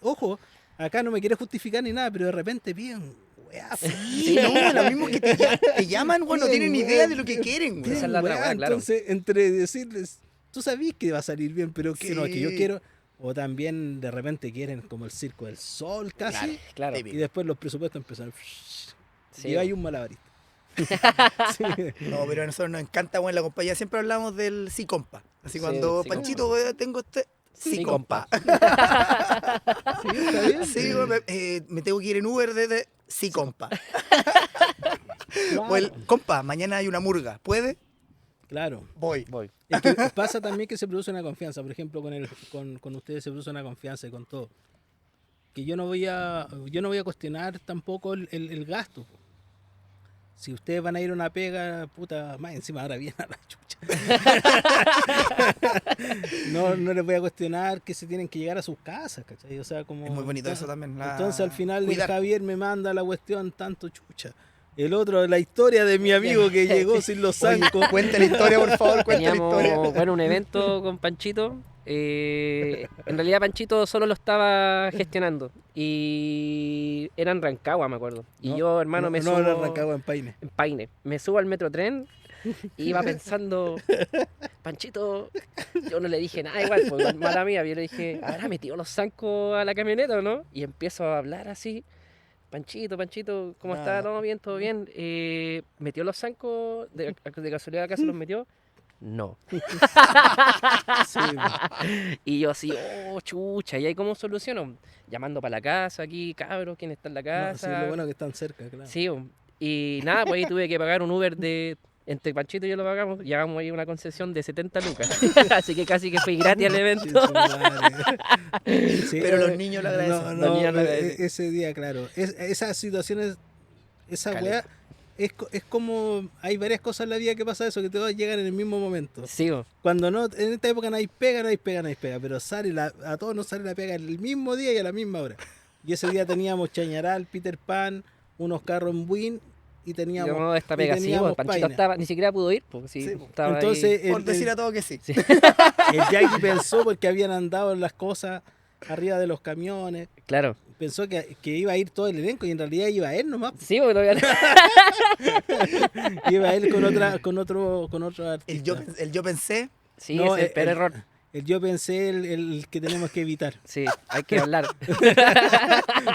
Ojo, acá no me quiero justificar ni nada, pero de repente piden, weá, Sí, no, lo mismo que te llaman, güey, no tienen ni idea de lo que quieren, güey. Esa es la otra weá, claro. Entonces, entre decirles, tú sabís que va a salir bien, pero que no, es que yo Sí. quiero. O también de repente quieren como el Circo del Sol casi. Claro. Y después los presupuestos empezaron. Sí, Y hay un malabarista. Sí. No, pero a nosotros nos encanta, güey, la compañía. Siempre hablamos del sí, compa. Así Sí, cuando, sí, Panchito, güey, tengo este... Sí, Sí, compa. Sí, está bien. Sí, güey, me tengo que ir en Uber desde... Sí, compa. O el, compa, mañana hay una murga. ¿Puede? Claro. Voy. Voy. Es que pasa también que se produce una confianza. Por ejemplo, con ustedes se produce una confianza y con todo. Que yo no voy a cuestionar tampoco el gasto. Si ustedes van a ir a una pega, puta, más encima ahora viene a la chucha. No les voy a cuestionar que se tienen que llegar a sus casas, ¿cachai? O sea, como... Es muy bonito eso también. Entonces al final el cuidar. Javier me manda la cuestión tanto chucha. El otro, la historia de mi amigo que llegó sin los Oye, zancos. cuenta la historia, por favor, cuenta la Teníamos, historia. bueno, un evento con Panchito. En realidad Panchito solo lo estaba gestionando. Y era en Rancagua, me acuerdo. Y No, yo, hermano, me subo... No, en Rancagua, en Paine. en Paine. Me subo al metrotren y iba pensando, Panchito, yo no le dije nada igual, pues mala mía, yo le dije, ¿habrá metido los zancos a la camioneta o no? Y empiezo a hablar así, Panchito, ¿cómo Ah. está? ¿Todo bien? ¿Todo bien? ¿Metió los zancos? ¿De casualidad acá se los metió? No. Sí, po. Y yo así, oh, chucha, ¿y ahí cómo soluciono? Llamando para la casa aquí, cabros, ¿quién está en la No, sí, lo casa? bueno es que están cerca, claro. Sí, y nada, pues ahí tuve que pagar un Uber entre Panchito y yo lo pagamos, llegamos ahí a una concesión de 70 lucas. Así que casi que fui gratis al Sí, evento. su madre. Sí, Pero los niños lo agradecen. No, Los no, niños lo agradecen. ese día, claro. Esas situaciones, esa Caleta. weá, es como. Hay varias cosas en la vida que pasa eso, que todas llegan en el mismo momento. Sí, Cuando no, en esta época no hay pega, no hay pega, no hay pega. Pero a todos nos sale la pega el mismo día y a la misma hora. Y ese día teníamos Chañaral, Peter Pan, unos carros en Buin y teníamos. digamos, esta y pega, sí, teníamos pues, Panchito Paina. estaba, ni siquiera pudo ir, porque sí, Sí, pues. estaba Entonces, ahí. Por decir a todos que sí. el Jackie pensó porque habían andado en las cosas arriba de los camiones. Claro. Pensó que iba a ir todo el elenco y en realidad iba él nomás. Sí, porque todavía Iba él con otro artista. El yo pensé, Sí, No, es el peor error. Yo pensé el que tenemos que evitar. Sí, hay que hablar.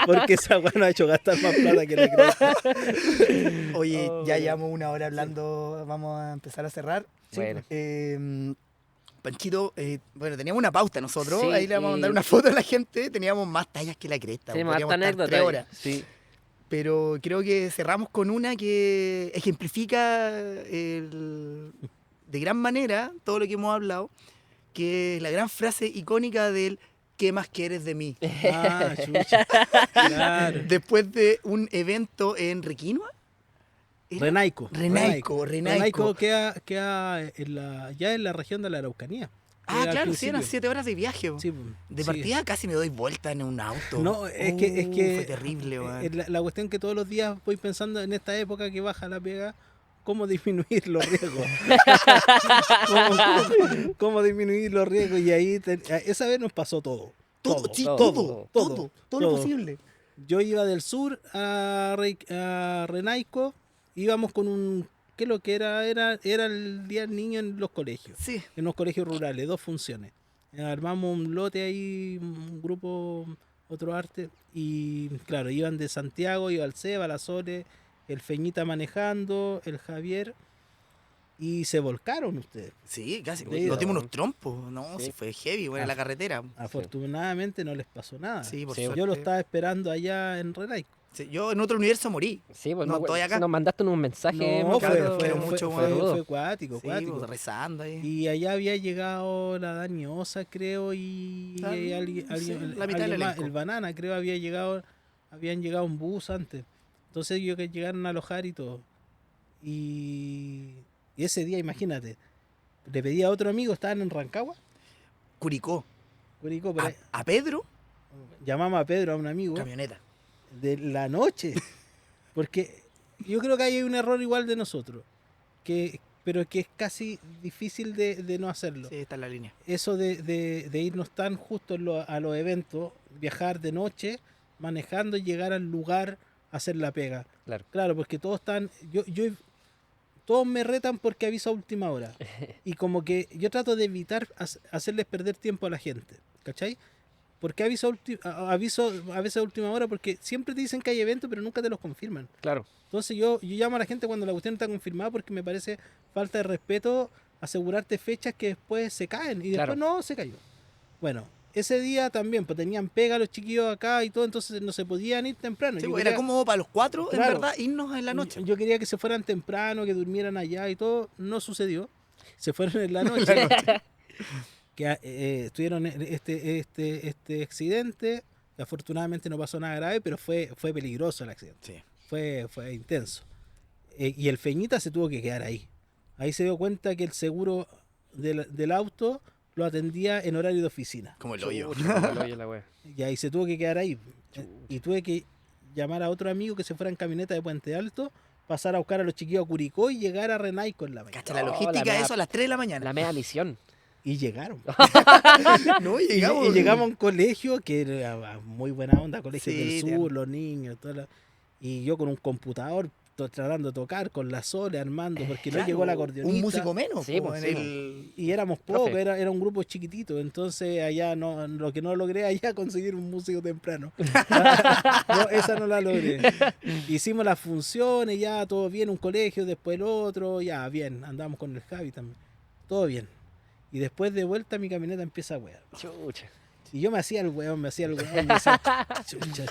Porque esa weá nos ha hecho gastar más plata que la cresta. oye, Oh, ya bueno. llevamos una hora hablando, vamos a empezar a cerrar. Bueno. Panchito, bueno, teníamos una pauta nosotros, Sí, ahí le vamos a mandar una foto a la gente, teníamos más tallas que la cresta, Sí, más podríamos estar anécdota. 3 horas. Sí. Pero creo que cerramos con una que ejemplifica de gran manera todo lo que hemos hablado, que es la gran frase icónica del ¿qué más quieres de mí? Ah, chucha. Claro. Después de un evento en Requinoa. ¿Era? Renaico. Renaico. queda ya en la región de la Araucanía. Ah, Al claro, sí, eran principio. 7 horas de viaje. Bo. Sí, pues, De sí. partida casi me doy vuelta en un auto. No, es que Fue terrible, weón. la cuestión que todos los días voy pensando en esta época que baja la pega, cómo disminuir los riesgos. cómo disminuir los riesgos. Y ahí, esa vez nos pasó todo. Todo, todo, sí, todo, todo lo posible. Yo iba del sur a Renaico, íbamos con ¿qué es lo que era? Era el Día del Niño en los colegios, Sí. en los colegios rurales, 2 funciones. Armamos un lote ahí, un grupo, otro arte, y claro, iban de Santiago, iba el Seba, la Sole, el Feñita manejando, el Javier, y se volcaron ustedes. Sí, casi. Sí, Nos dimos no. unos trompos. No, Sí. sí fue heavy, bueno, en la carretera. Afortunadamente no les pasó nada. Sí, por Sí, suerte. Yo lo estaba esperando allá en Renaico. Sí, yo en otro universo morí. Sí, pues No, me acuerdo, estoy acá. nos mandaste un mensaje. No, me fue, acuerdo, fue, pero fue, mucho, fue, rudo. fue cuático, Sí, cuático. pues, rezando ahí. Y allá había llegado la Dañosa, creo, y Ah, alguien, sí, alguien la mitad del más, elenco. el Banana, creo, habían llegado un bus antes. Entonces yo que llegaron a alojar y todo. Y ese día, imagínate, le pedí a otro amigo, estaban en Rancagua, Curicó. Curicó, por ahí. A Pedro, Llamamos a Pedro, a un amigo, camioneta. de la noche. Porque yo creo que hay un error igual de nosotros, pero que es casi difícil de no hacerlo. Sí, está en la línea. Eso de irnos tan justo a los eventos, viajar de noche, manejando y llegar al lugar a hacer la pega. Claro. Claro, porque todos están... todos me retan porque aviso a última hora. Y como que yo trato de evitar hacerles perder tiempo a la gente. ¿Cachai? Porque aviso a veces a última hora porque siempre te dicen que hay eventos pero nunca te los confirman. Claro. Entonces yo llamo a la gente cuando la cuestión está confirmada porque me parece falta de respeto asegurarte fechas que después se caen y después Claro. no se cayó. Bueno, ese día también pues tenían pega los chiquillos acá y todo, entonces no se podían ir temprano. Sí, Yo era quería- como para los 4, en Claro. verdad, irnos en la noche. yo quería que se fueran temprano, que durmieran allá y todo, no sucedió. Se fueron en la noche. Que tuvieron este accidente, que afortunadamente no pasó nada grave, pero fue peligroso el accidente. Sí. Fue intenso. Y el Feñita se tuvo que quedar ahí. Ahí se dio cuenta que el seguro del auto lo atendía en horario de oficina. Como el hoyo. Chucha, el hoyo la wea. Y ahí se tuvo que quedar ahí. Y tuve que llamar a otro amigo que se fuera en camioneta de Puente Alto, pasar a buscar a los chiquillos a Curicó y llegar a Renaico en la mañana. Cacha, la Oh, logística la de mea- eso a las 3 de la mañana. La media misión. Y llegaron. No, Y llegamos. llegamos a un colegio que era muy buena onda, colegio Sí, del tierno. sur, los niños, y yo con un computador tratando de tocar con la Sole, armando, porque no Claro, llegó la acordeonista. un músico menos. Sí, po, pues, en sí, el... Y éramos Profe. pocos, era un grupo chiquitito, entonces allá no, lo que no logré allá conseguir un músico temprano. No, esa no la logré. Hicimos las funciones, ya todo bien, un colegio, después el otro, ya bien, andamos con el Javi también, todo bien. Y después de vuelta mi camioneta empieza a wear. Chucha. Y yo me hacía el weón, me decía,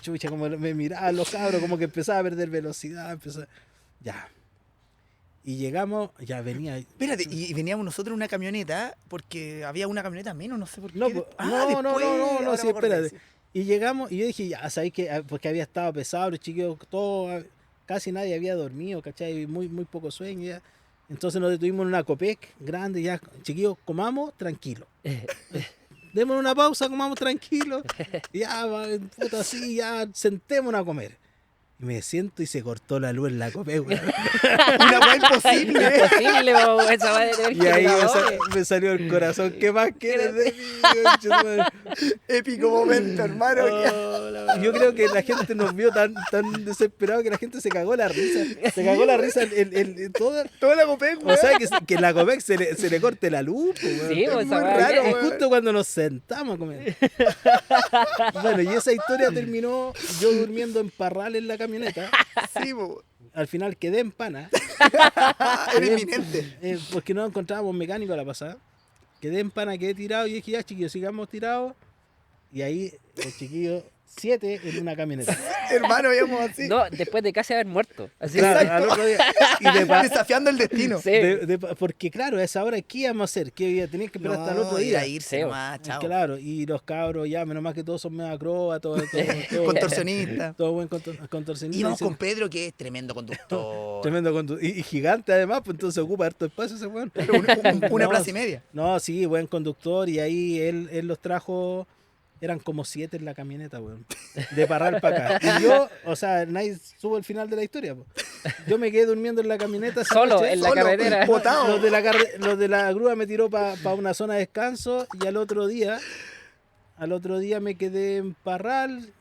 chucha, como me miraban los cabros, como que empezaba a perder velocidad, ya. Y llegamos, ya venía. Espérate, y veníamos nosotros en una camioneta, porque había una camioneta menos, no sé por qué. No, no, después, ahora sí, me acordé, espérate. sí. Y llegamos, y yo dije, ya, ¿sabéis que? Porque había estado pesado, los chiquillos, todo, casi nadie había dormido, ¿cachai? Muy poco sueño ya. Entonces nos detuvimos en una Copec grande, ya, chiquillos, comamos tranquilo. Demos una pausa, comamos tranquilo. Ya, puta, así, ya, sentémonos a comer. Y me siento y se cortó la luz en la Copec, weón. Una weá imposible. Imposible, po, esa va a tener Y ahí generadores. me salió el corazón. ¿Qué más quieres de mí? Conchetumare? Épico momento, hermano. Yo creo que la gente nos vio tan desesperados que la gente se cagó la risa. Se cagó la risa Toda la Copec, O weón. sea, que en la Copec se le corte la luz. Po, weón. Sí, pues, muy esa va raro, Y weón. justo cuando nos sentamos a comer. Bueno, y esa historia terminó yo durmiendo en Parral en la camioneta. Sí, po. Al final quedé en pana. Era inminente. Porque no encontrábamos mecánico a la pasada. Quedé en pana, quedé tirado y dije, ya chiquillos, sigamos tirados. Y ahí el chiquillo 7 en una camioneta. Hermano, íbamos así. No, después de casi haber muerto. Así Claro, que- al otro día. Y Desafiando el destino. Sí. porque claro, a esa hora, ¿qué íbamos a hacer? ¿Qué tenías que esperar hasta el otro No, día? era irse Sí, nomás, chao. Claro, y los cabros ya, menos mal que todos son medio acróbatas, todo Contorsionista. todo buen contorsionista. Íbamos Dicen, con Pedro, que es tremendo conductor. tremendo y gigante además, pues entonces ocupa harto espacio ese weón. Una No, plaza y media. No, sí, buen conductor y ahí él los trajo, eran como 7 en la camioneta, weón, de Parral para acá. Y yo, o sea, nadie supo el final de la historia, po. Yo me quedé durmiendo en la camioneta. esa Solo, noche. en la Solo, carretera. botado. Los de la grúa me tiró para una zona de descanso y al otro día me quedé en Parral,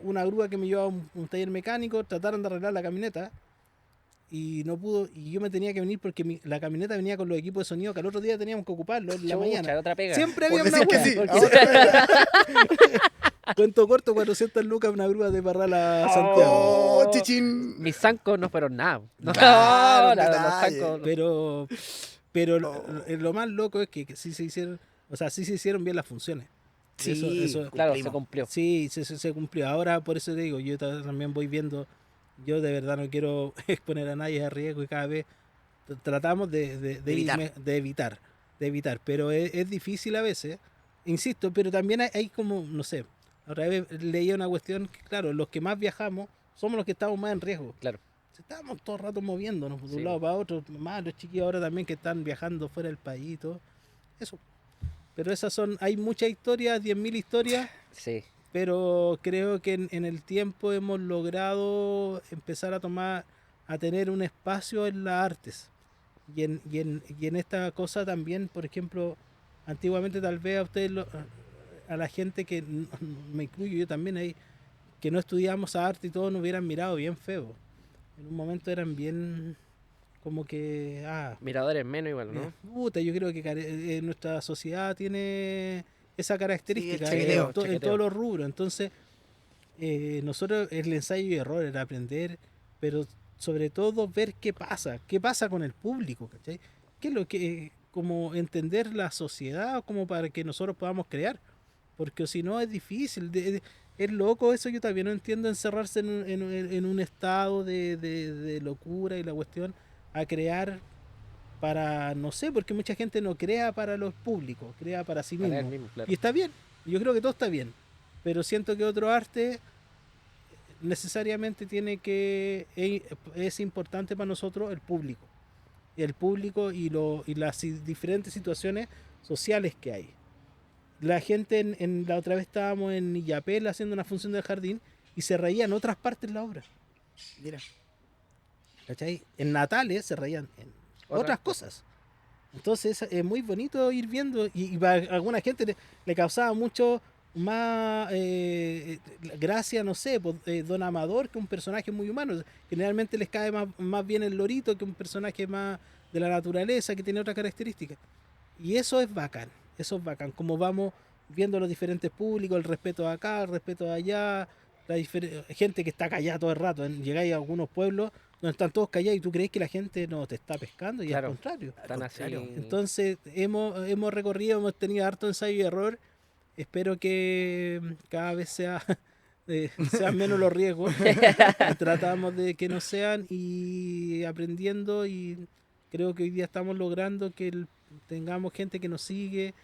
una grúa que me llevaba a un taller mecánico, trataron de arreglar la camioneta y no pudo, y yo me tenía que venir porque la camioneta venía con los equipos de sonido que al otro día teníamos que ocuparlo en la Chucha, mañana. otra pega. Siempre Por había una decir que wea. sí. Ahora- Cuento corto, 400 lucas una grúa de Parral a Santiago. Oh, chichín. Mis zancos no fueron nada. No, Claro, los detalle. zancos. Pero Oh. lo más loco es que sí se hicieron, o sea, sí se hicieron bien las funciones. Sí, Eso- Claro, cumplimos. se cumplió. Sí, se cumplió. Ahora, por eso te digo, yo también voy viendo, yo de verdad no quiero exponer a nadie a riesgo y cada vez tratamos de evitar, pero es difícil a veces, insisto, pero también hay como, no sé, otra vez leía una cuestión que, claro, los que más viajamos somos los que estamos más en riesgo. Claro. Estamos todo el rato moviéndonos de Sí. un lado para otro, más los chiquillos ahora también que están viajando fuera del país y todo, eso. Pero hay muchas historias, 10.000 historias, Sí. pero creo que en el tiempo hemos logrado empezar a tener un espacio en las artes. Y en esta cosa también, por ejemplo, antiguamente tal vez a ustedes, a la gente que, me incluyo yo también ahí, que no estudiamos arte y todos nos hubieran mirado bien feo. En un momento eran bien como que, Miradores menos igual, ¿no? puta, yo creo que nuestra sociedad tiene esa característica Sí, el chaqueteo, en chaqueteo. todos los rubros. Entonces, nosotros el ensayo y error era aprender, pero sobre todo ver qué pasa con el público, ¿cachai? ¿Qué es lo que, como entender la sociedad como para que nosotros podamos crear? Porque si no es difícil, es loco eso, yo también no entiendo encerrarse en un estado de locura y la cuestión a crear para, no sé, porque mucha gente no crea para los públicos, crea para sí Para mismo. él mismo, claro. Y está bien, yo creo que todo está bien, pero siento que otro arte necesariamente es importante para nosotros el público y las diferentes situaciones sociales que hay. La gente la otra vez estábamos en Illapel haciendo una función del jardín y se reían en otras partes de la obra, Mira. ¿cachai? En Natales se reían en otras cosas. Entonces es muy bonito ir viendo y para alguna gente le causaba mucho gracia, no sé, Don Amador, que un personaje muy humano. Generalmente les cae más bien el lorito que un personaje más de la naturaleza, que tiene otra característica. Y eso es bacán, como vamos viendo los diferentes públicos, el respeto de acá, el respeto de allá, gente que está callada todo el rato. Llegáis a algunos pueblos donde están todos callados y tú crees que la gente no te está pescando, y Claro. al contrario. Están así. Entonces hemos recorrido, hemos tenido harto ensayo y error. Espero que cada vez sean menos los riesgos. Tratamos de que no sean, y aprendiendo, y creo que hoy día estamos logrando que tengamos gente que nos sigue,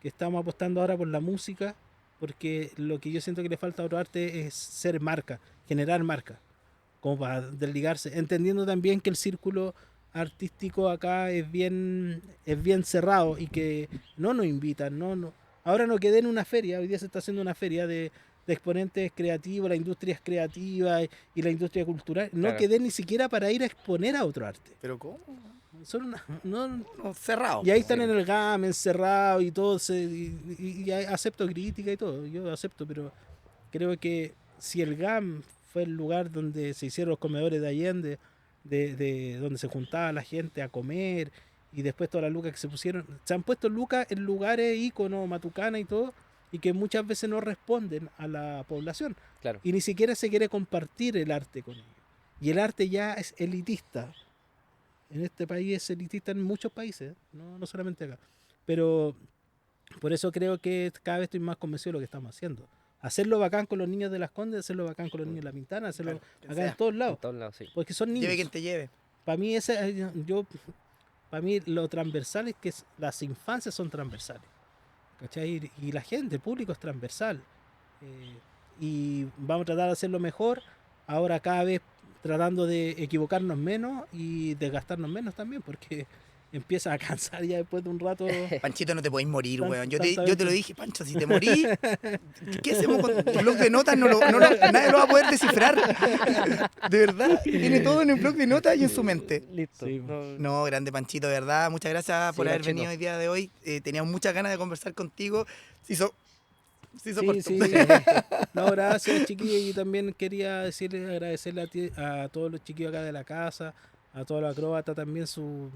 que estamos apostando ahora por la música, porque lo que yo siento que le falta a otro arte es ser marca, generar marca, como para desligarse, entendiendo también que el círculo artístico acá es bien cerrado y que no nos invitan, no. Ahora no quedé en una feria, hoy día se está haciendo una feria de exponentes creativos, la industria es creativa y la industria cultural. No Claro. quedé ni siquiera para ir a exponer a otro arte. ¿Pero cómo? No, Cerrado. y ahí están Sí. en el GAM, encerrados y todo, y acepto crítica y todo, yo acepto, pero creo que si el GAM fue el lugar donde se hicieron los comedores de Allende, de donde se juntaba la gente a comer, y después todas las lucas que se han puesto lucas en lugares íconos, Matucana y todo, y que muchas veces no responden a la población, Claro. y ni siquiera se quiere compartir el arte con ellos. Y el arte ya es elitista. En este país es elitista en muchos países, no solamente acá. Pero por eso creo que cada vez estoy más convencido de lo que estamos haciendo. Hacerlo bacán con los niños de Las Condes, hacerlo bacán con los niños de La Pintana, hacerlo Claro, quien acá sea. en todos En lados. todos lados, sí. Porque son niños. Lleve quien te lleve. Para mí, para mí lo transversal es que las infancias son transversales. ¿Cachai? Y la gente, el público es transversal. Y vamos a tratar de hacerlo mejor. Ahora cada vez tratando de equivocarnos menos y desgastarnos menos también, porque empieza a cansar ya después de un rato. Panchito, no te podéis morir, Tan- weón. Yo tanta te lo vez- dije, Pancho, si te morís, ¿qué hacemos con tu blog de notas? Nadie lo va a poder descifrar. De verdad, tiene todo en el blog de notas y en su mente. Listo. Sí. No, grande Panchito, de verdad. Muchas gracias por Sí, haber Panchito. venido hoy día de hoy. Teníamos muchas ganas de conversar contigo. Se hizo corto. Sí. No, gracias, chiquillos. Y también quería agradecerle a todos los chiquillos acá de la casa, a todos los acróbatas también,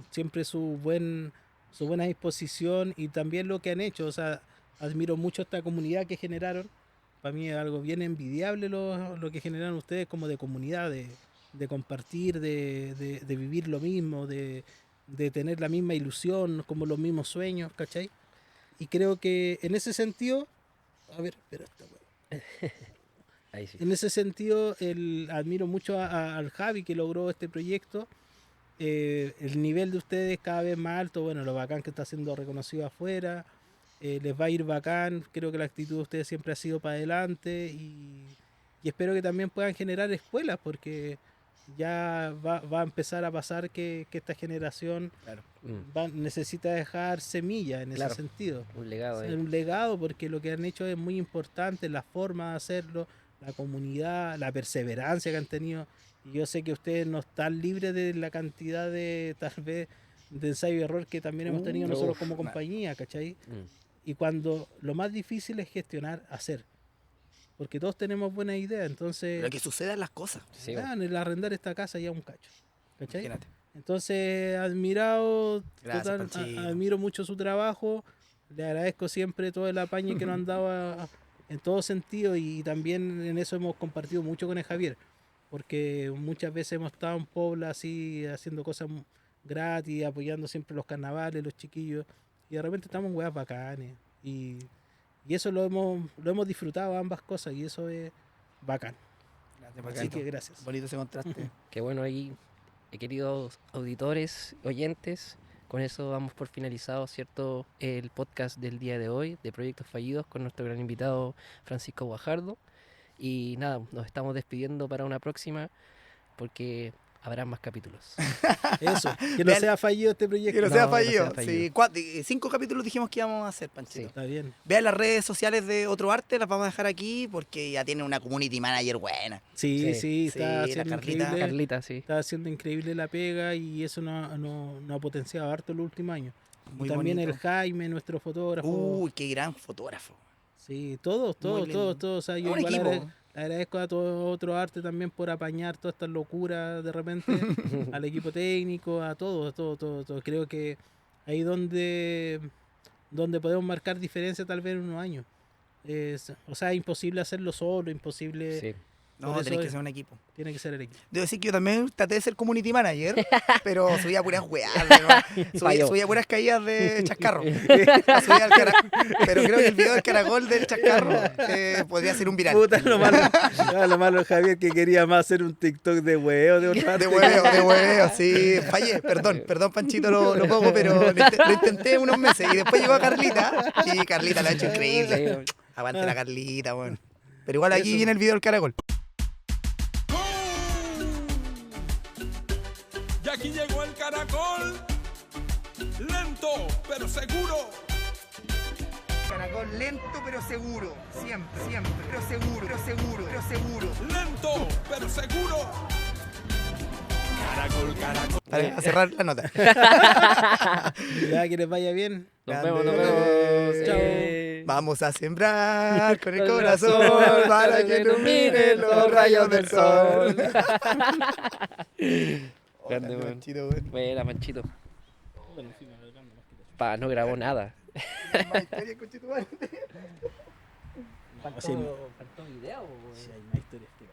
siempre su buena disposición y también lo que han hecho. O sea, admiro mucho esta comunidad que generaron. Para mí es algo bien envidiable lo que generaron ustedes como de comunidad, de compartir, de vivir lo mismo, de tener la misma ilusión, como los mismos sueños, ¿cachai? Y creo que en ese sentido, a ver, espera, esta weá. Ahí sí. En ese sentido, admiro mucho al Javi que logró este proyecto. El nivel de ustedes cada vez más alto, bueno, lo bacán que está siendo reconocido afuera, les va a ir bacán, creo que la actitud de ustedes siempre ha sido para adelante, y espero que también puedan generar escuelas, porque ya va a empezar a pasar que esta generación necesita dejar semillas en Claro. ese sentido. Un legado ahí. Es un legado, porque lo que han hecho es muy importante, la forma de hacerlo, la comunidad, la perseverancia que han tenido. Y yo sé que ustedes no están libres de la cantidad de, tal vez, de ensayo y error que también hemos tenido nosotros como compañía, ¿cachai? Y cuando lo más difícil es gestionar, hacer. Porque todos tenemos buenas ideas, entonces, Pero que sucedan las cosas. Sí, el arrendar esta casa ya es un cacho, ¿cachai? Imagínate. Entonces, admirado, Gracias, Panchito. admiro mucho su trabajo, le agradezco siempre todo el apañe que nos han dado en todo sentido, y también en eso hemos compartido mucho con el Javier, porque muchas veces hemos estado en Pobla así, haciendo cosas gratis, apoyando siempre los carnavales, los chiquillos, y de repente estamos en weas bacanes, y eso lo hemos disfrutado ambas cosas, y eso es bacán. Gracias, Así Panchito. que gracias. Bonito ese contraste. Qué bueno ahí, queridos auditores, oyentes. Con eso damos por finalizado, ¿cierto?, el podcast del día de hoy de Proyectos Fallidos con nuestro gran invitado Francisco Guajardo. Y nada, nos estamos despidiendo para una próxima porque habrá más capítulos. Eso, que no Vean- sea fallido este proyecto. Que no No, sea no sea fallido. fallido. Sí, 5 capítulos dijimos que íbamos a hacer, Panchito. Sí. Está bien. Vean las redes sociales de Otro Arte, las vamos a dejar aquí porque ya tiene una community manager buena. Sí, Sí. está Sí, la haciendo Carlita. increíble. Carlita, sí. Está haciendo increíble la pega, y eso no ha potenciado harto el último año. Muy y también bonito. el Jaime, nuestro fotógrafo. Uy, qué gran fotógrafo. Sí, todos, Muy todos, lindo. todos, todos. O sea, yo Un igual equipo. agradezco a todo otro arte también por apañar todas estas locuras de repente, al equipo técnico, a todos, a todo, todo, todo. Creo que ahí donde podemos marcar diferencia tal vez en unos años. O sea, es imposible hacerlo solo, imposible. Sí. No, Por eso tenés que ser un equipo. Tiene que ser el equipo. Debo decir que yo también traté de ser community manager, pero subía puras weas, Falló. subía puras caídas de chascarro. Subía pero creo que el video del caracol del chascarro podría ser un viral. Puta, lo malo, Javier, que quería más hacer un TikTok de huevo, de otra De hueveo, sí. Fallé, perdón, Panchito, lo pongo, pero lo intenté unos meses. Y después llegó Carlita, y Carlita lo ha hecho increíble. Aguante la Carlita, bueno. Pero igual aquí Eso. viene el video del caracol. Y aquí llegó el caracol, lento pero seguro. Caracol lento pero seguro, siempre, pero seguro. Lento pero seguro. Caracol, caracol. Para cerrar la nota. Ya, que les vaya bien. Nos Grande. vemos. Chao. Vamos a sembrar con el El corazón corazón, para que iluminen los rayos del sol. Grande, weón. Panchito, weón. Buena, Panchito. No grabó nada. Más historia, conchetumare. No, si hay, ¿Faltó video? si hay más historias que